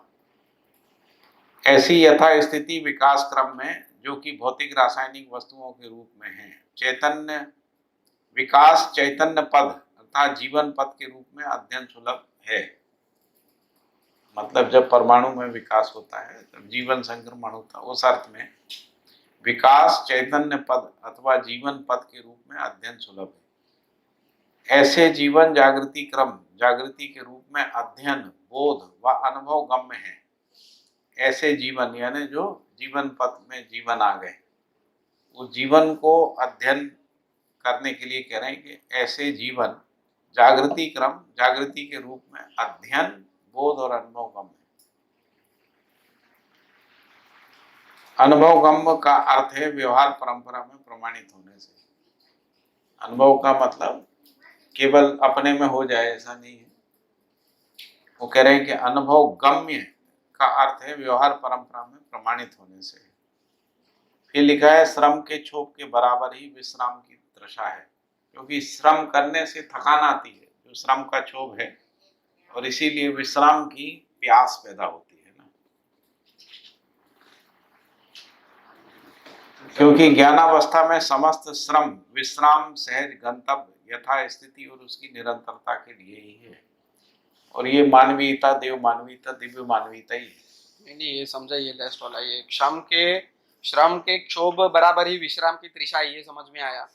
ऐसी यथा स्थिति विकास क्रम में जो कि भौतिक रासायनिक वस्तुओं के रूप में है, चैतन्य विकास चैतन्य पद अर्थात जीवन पद के रूप में अध्ययन सुलभ है। मतलब जब परमाणु में विकास होता है तब जीवन संक्रमण होता है, उस अर्थ में विकास चैतन्य पद अथवा जीवन पद के रूप में अध्ययन सुलभ है। ऐसे जीवन जागृति क्रम जागृति के रूप में अध्ययन बोध व अनुभव गम्य है। ऐसे जीवन यानी जो जीवन पथ में जीवन आ गए, उस जीवन को अध्ययन करने के लिए कह रहे हैं कि ऐसे जीवन जागृति क्रम जागृति के रूप में अध्ययन बोध और अनुभव गम्य। अनुभव गम्य का अर्थ है व्यवहार परंपरा में प्रमाणित होने से। अनुभव का मतलब केवल अपने में हो जाए ऐसा नहीं है। वो कह रहे हैं कि अनुभव गम्य का अर्थ है व्यवहार परंपरा में प्रमाणित होने से। फिर लिखा है श्रम के क्षोभ के बराबर ही विश्राम की तृषा है, क्योंकि श्रम करने से थकान आती है जो श्रम का क्षोभ है, और इसीलिए विश्राम की प्यास पैदा होती है ना। क्योंकि ज्ञानावस्था में समस्त श्रम विश्राम सहज गंतव्य यथा स्थिति और उसकी निरंतरता के लिए ही है। और ये मानवीयता देव मानवीयता दिव्य मानवीयता ही है। नहीं ये समझाइए लास्ट वाला, ये श्रम के क्षोभ बराबर ही विश्राम की तृषा, ये समझ में आया।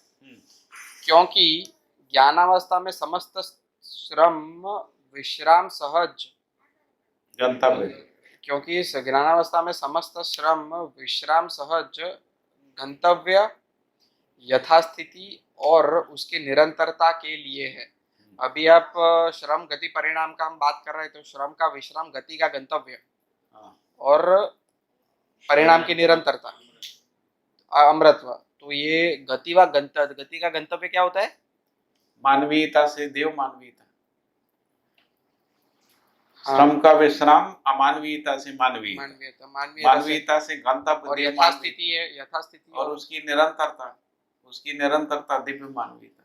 क्योंकि ज्ञानावस्था में समस्त श्रम विश्राम सहज गंतव्य, क्योंकि इस ज्ञानावस्था में समस्त श्रम विश्राम सहज गंतव्य यथास्थिति और उसकी निरंतरता के लिए है। अभी आप श्रम गति परिणाम का हम बात कर रहे हैं, तो श्रम का विश्राम गति का गंतव्य और परिणाम की निरंतरता अमृतत्व। तो ये गति का गंतव्य क्या होता है? मानवीयता से देव मानवीयता। श्रम का विश्राम अमानवीयता से मानवीयता, मानवीयता से गंतव्य और यथास्थिति है, यथास्थिति और उसकी निरंतरता दिव्य मानवीयता।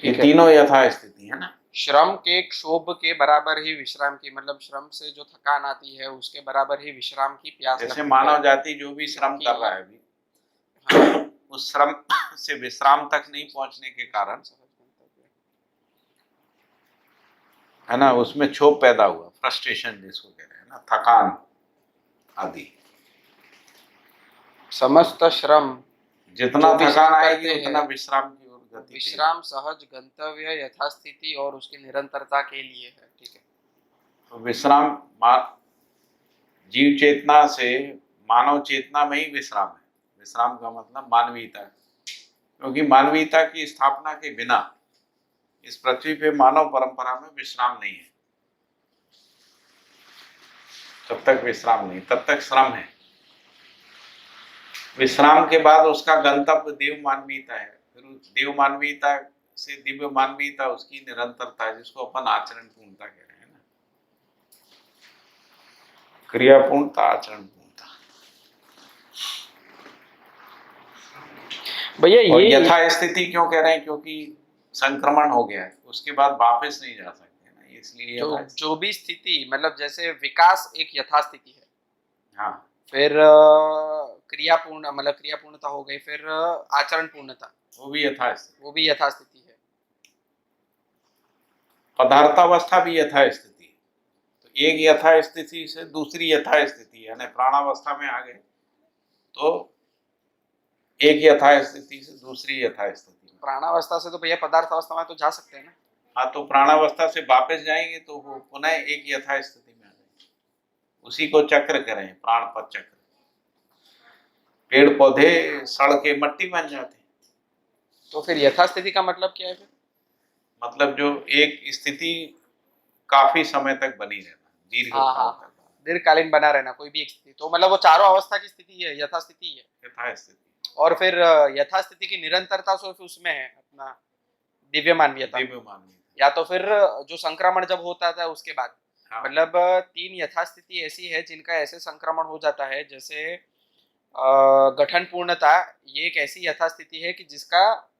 ये तीनों यथा स्थिति है ना। श्रम के क्षोभ के बराबर ही विश्राम की, मतलब श्रम से जो थकान आती है उसके बराबर ही विश्राम की प्यास। जैसे मानव जाति जो भी श्रम कर रहा है अभी, उस श्रम से विश्राम तक नहीं पहुंचने के कारण है ना, उसमें क्षोभ पैदा हुआ, फ्रस्ट्रेशन जिसको कह रहे हैं ना, थकान आदि। समस्त श्रम जितना थकान आएगी उतना विश्राम की ओर गति, विश्राम सहज गंतव्य यथास्थिति और उसकी निरंतरता के लिए है। ठीक है, तो विश्राम जीव चेतना से मानव चेतना में ही विश्राम है। विश्राम का मतलब मानवीयता, क्योंकि मानवीयता की स्थापना के बिना इस पृथ्वी पे मानव परंपरा में विश्राम नहीं है। जब तक विश्राम नहीं तब तक श्रम है। विश्राम के बाद उसका गंतव्य देव मानवीयता है, फिर देव मानवीयता से दिव्य मानवीयता, उसकी निरंतरता है जिसको अपन आचरण पूर्णता कह रहे हैं ना, क्रिया पूर्णता आचरण पूर्णता। भैया और ये यथा स्थिति क्यों कह रहे हैं? क्योंकि संक्रमण हो गया है, उसके बाद वापस नहीं जा सकते ना, इसलिए जो भी स्थिति, मतलब जैसे विकास एक यथास्थिति है, हाँ, फिर क्रिया पूर्णता हो गई, फिर आचरण पूर्णता, वो भी यथास्थिति है। पदार्थावस्था भी यथास्थिति है। तो एक यथास्थिति से दूसरी यथास्थिति यानी प्राणावस्था में आ गए, तो एक यथास्थिति से दूसरी यथास्थिति में। प्राणावस्था से तो भैया पदार्थ अवस्था में तो जा सकते हैं ना। हाँ, तो प्राणावस्था से वापस जाएंगे तो वो पुनः एक यथास्थिति में आ जाएंगे। उसी को चक्र करें, प्राणपद चक्र। पेड़ पौधे सड़ के मट्टी बन जाते हैं। तो फिर यथास्थिति का मतलब क्या है फिर? मतलब जो एक स्थिति काफी समय तक बनी रहना, दीर्घ हाँ, काल हाँ। तक दीर्घकालीन बना रहना कोई भी एक स्थिति, तो मतलब वो चारों अवस्था की स्थिति है, यथास्थिति है। यथास्थिति। और फिर यथास्थिति की निरंतरता सो फिर उसमें है अपना दिव्य मानवीयता, दिव्य मानवीय। या तो फिर जो संक्रमण जब होता था उसके बाद। हाँ। मतलब 3 यथास्थिति ऐसी है जिनका ऐसे संक्रमण हो जाता है, जैसे गठन पूर्णता, ये एक ऐसी यथास्थिति है कि जिसका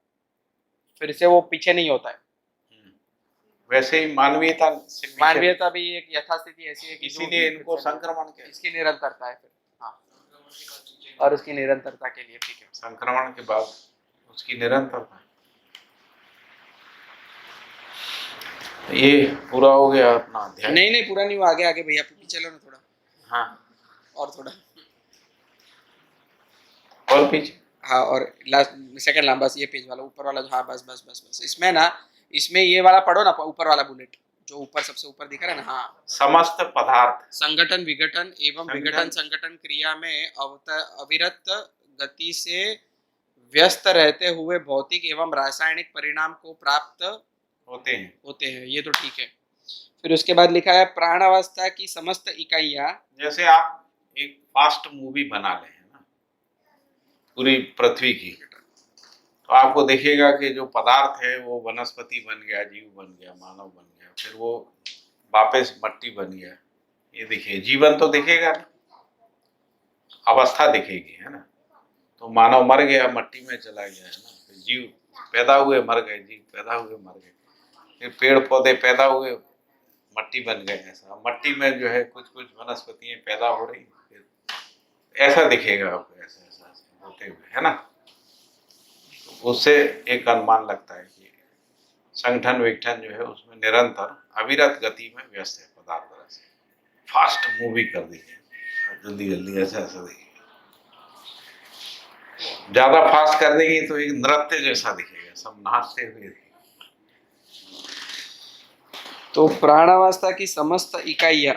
फिर से वो पीछे नहीं होता है। वैसे ही मानवीयता से पीछे- मानवीयता भी एक यथास्थिति ऐसी है कि जो इसीलिए इनको संक्रमण के इसकी निरंतरता है फिर। हाँ, और उसकी निरंतरता के लिए ठीक है। संक्रमण के बाद उसकी निरंतरता। ये पूरा हो गया अपना अध्याय। नहीं नहीं पूरा नहीं हुआ, आगे आगे भैया पीछे चलो ना थोड़ा, हाँ, और थोड़ा, और पीछे। हाँ, और लास्ट सेकंड लाइन, बस ये पेज वाला ऊपर वाला, हाँ बस बस बस बस इसमें ना, इसमें ये वाला पढ़ो ना, ऊपर वाला बुलेट जो ऊपर सबसे ऊपर दिख रहा है ना। हाँ, समस्त पदार्थ संगठन विघटन एवं संगठन- विघटन संगठन क्रिया में अविरत गति से व्यस्त रहते हुए भौतिक एवं रासायनिक परिणाम को प्राप्त होते हैं। ये तो ठीक है। फिर उसके बाद लिखा है प्राणावस्था की समस्त इकाइयां। जैसे आप एक फास्ट मूवी बना लें, है ना, पूरी पृथ्वी की, तो आपको देखिएगा कि जो पदार्थ है वो वनस्पति बन गया, जीव बन गया, मानव बन गया, फिर वो वापस मट्टी बन गया। ये देखिए, जीवन तो दिखेगा ना, अवस्था दिखेगी, है ना। तो मानव मर गया, मट्टी में चला गया, है ना। फिर जीव पैदा हुए, मर गए, जीव पैदा हुए, मर गए। फिर पेड़ पौधे पैदा हुए, मट्टी बन गए। ऐसा मट्टी में जो है कुछ कुछ वनस्पतियां पैदा हो रही, फिर ऐसा दिखेगा आपको, ऐसा ऐसा होते हुए, है ना। उससे एक अनुमान लगता है कि संगठन विघटन जो है उसमें निरंतर अविरत गति में व्यस्त है पदार्थ। तरह से फास्ट मूवी कर दी है, जल्दी जल्दी ऐसा ऐसा देखिए। ज्यादा फास्ट कर देंगे तो एक नृत्य जैसा दिखेगा, सब नाचते हुए दिखेगा। तो प्राणावस्था की समस्त इकाइयां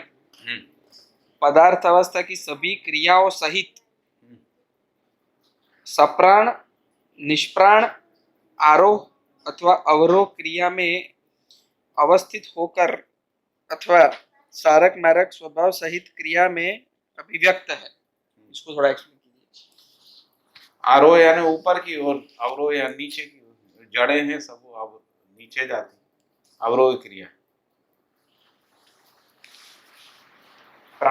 पदार्थ अवस्था की सभी क्रियाओं सहित सप्राण निष्प्राण आरोह अथवा अवरोह क्रिया में अवस्थित होकर अथवा सारक मारक स्वभाव सहित क्रिया में अभिव्यक्त है। इसको थोड़ा एक्सप्लेन कीजिए। आरोह यानी ऊपर की ओर, अवरोह या नीचे की ओर। जड़ें हैं सब वो अब नीचे जाती, अवरोह क्रिया।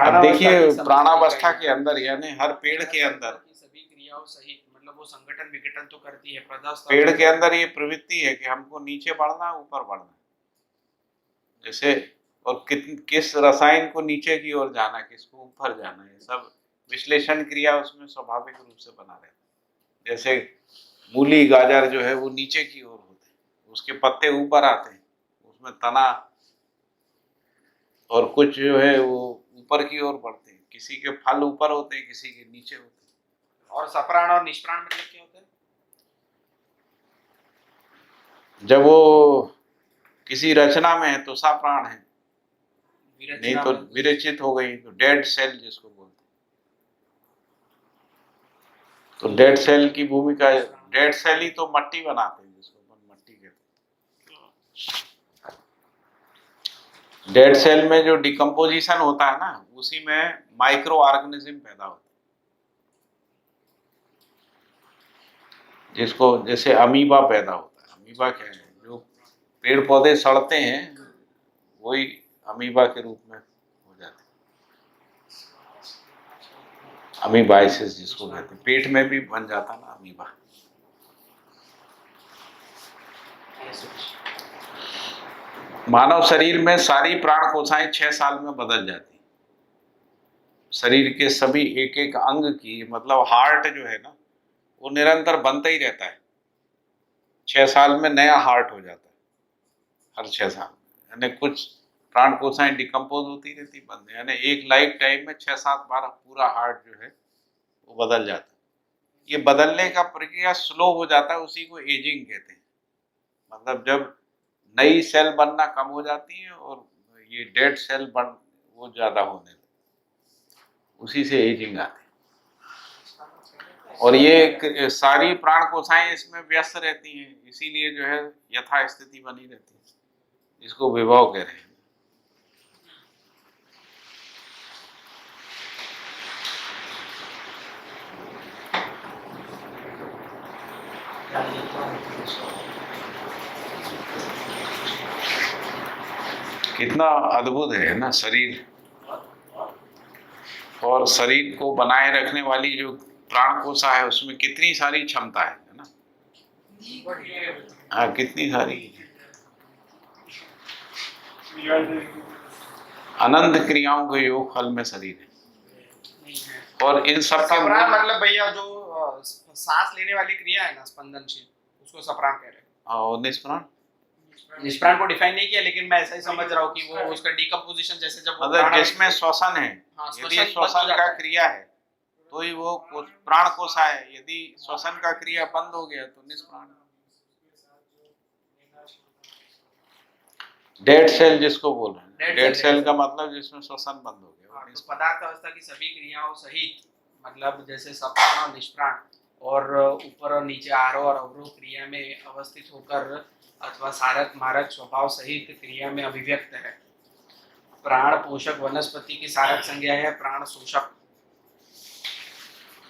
अब देखिए, प्राणावस्था के अंदर यानी हर पेड़ के अंदर, सभी क्रियाओं सहित, मतलब वो संगठन विघटन तो करती है पदार्थ। पेड़ के अंदर ये प्रवृत्ति है कि हमको नीचे बढ़ना है, ऊपर बढ़ना है। जैसे, और किस रसायन को नीचे की ओर जाना है, किसको ऊपर जाना है, सब विश्लेषण क्रिया उसमें स्वाभाविक रूप से बना रहता है। जैसे मूली गाजर जो है वो नीचे की ओर होते हैं, उसके पत्ते ऊपर आते हैं, उसमें तना और कुछ जो है वो ऊपर की ओर बढ़ते हैं। किसी के फल ऊपर होते हैं, किसी के नीचे होते हैं। और सप्राण और निष्प्राण मतलब क्या होता है? जब वो किसी रचना में है तो सप्राण है, नहीं तो विरचित हो गई तो डेड सेल जिसको बोलते हैं। तो डेड सेल की भूमिका, डेड सेल ही तो मट्टी बनाते हैं, जिसको अपन मट्टी कहते हैं। डेड सेल में जो डिकम्पोजिशन होता है ना, उसी में माइक्रो ऑर्गेनिज्म पैदा होते हैं, जिसको जैसे अमीबा पैदा होता है। अमीबा क्या है, जो पेड़ पौधे सड़ते हैं वही अमीबा के रूप में हो जाते हैं। अमीबाइसिस जिसको कहते हैं, पेट में भी बन जाता ना अमीबा। मानव शरीर में सारी प्राण कोशिकाएं 6 साल में बदल जाती। शरीर के सभी एक एक अंग की, मतलब हार्ट जो है ना, वो निरंतर बनता ही रहता है। 6 साल में नया हार्ट हो जाता है, हर 6 साल में। यानी कुछ प्राण कोशिकाएं डिकम्पोज होती रहती, बनते, यानी एक लाइफ टाइम में 6-7 बार पूरा हार्ट जो है वो बदल जाता है। ये बदलने का प्रक्रिया स्लो हो जाता है, उसी को एजिंग कहते हैं। मतलब जब नई सेल बनना कम हो जाती है और ये डेड सेल बन वो ज्यादा होने लगती है, उसी से एजिंग आती है। और ये सारी प्राण कोशिकाएं इसमें व्यस्त रहती हैं, इसीलिए जो है यथास्थिति बनी रहती है, जिसको विभव कह रहे हैं। कितना अद्भुत है ना शरीर, और शरीर को बनाए रखने वाली जो प्राण कोशिका है उसमें कितनी सारी क्षमता है ना। हाँ, कितनी सारी अनंत क्रियाओं के योग फल में शरीर है। और इन सब का सप्राण मतलब भैया जो सांस लेने वाली क्रिया है ना, स्पंदनशील, उसको सप्राण कह रहे हैं। और निष्प्राण निष्प्राण को डिफाइन नहीं किया, लेकिन मैं ऐसा ही समझ रहा हूँ कि वो उसका डिकम्पोजिशन जैसे जब वो मतलब प्राण- जिसमें श्वसन है, हाँ, यदि श्वसन बंद हो श्वसन जाता का है। क्रिया है तो ही वो प्राण कोशिका है, यदि श्वसन का क्रिया बंद हो गया तो निष्प्राण। डेड सेल जिसको बोल रहे हैं, Dead dead cell, cell dead का मतलब जिसमें श्वसन बंद हो गया वो हाँ, तो निष्प्राण। पदार्थ अवस्था की सभी क्रियाओं सहित, मतलब जैसे सप्राण और निष्प्राण और ऊपर और नीचे आरोह और अवरोह क्रिया में अवस्थित होकर अथवा सारक मारक स्वभाव सहित क्रिया में अभिव्यक्त है। प्राण पोषक वनस्पति की सारक संज्ञा है, प्राण शोषक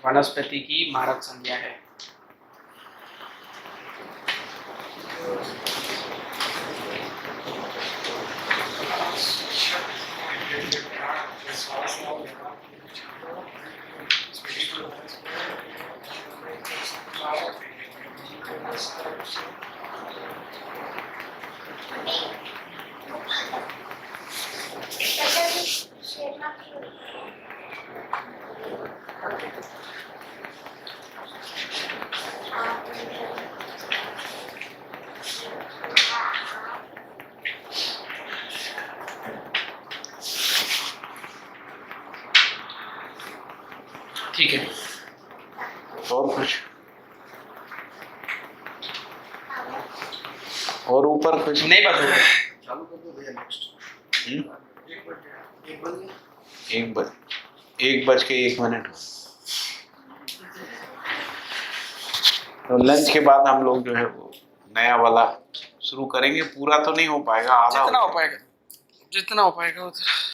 वनस्पति की मारक संज्ञा है। ठीक है, और कुछ और ऊपर कुछ नहीं बस हो गया। चालू कर दो भैया नेक्स्ट। हम्म? एक बज गया। 1:01 तो लंच के बाद हम लोग जो है वो नया वाला शुरू करेंगे। पूरा तो नहीं हो पाएगा, आधा जितना हो जाएगा। पाएगा, जितना हो पाएगा उतना।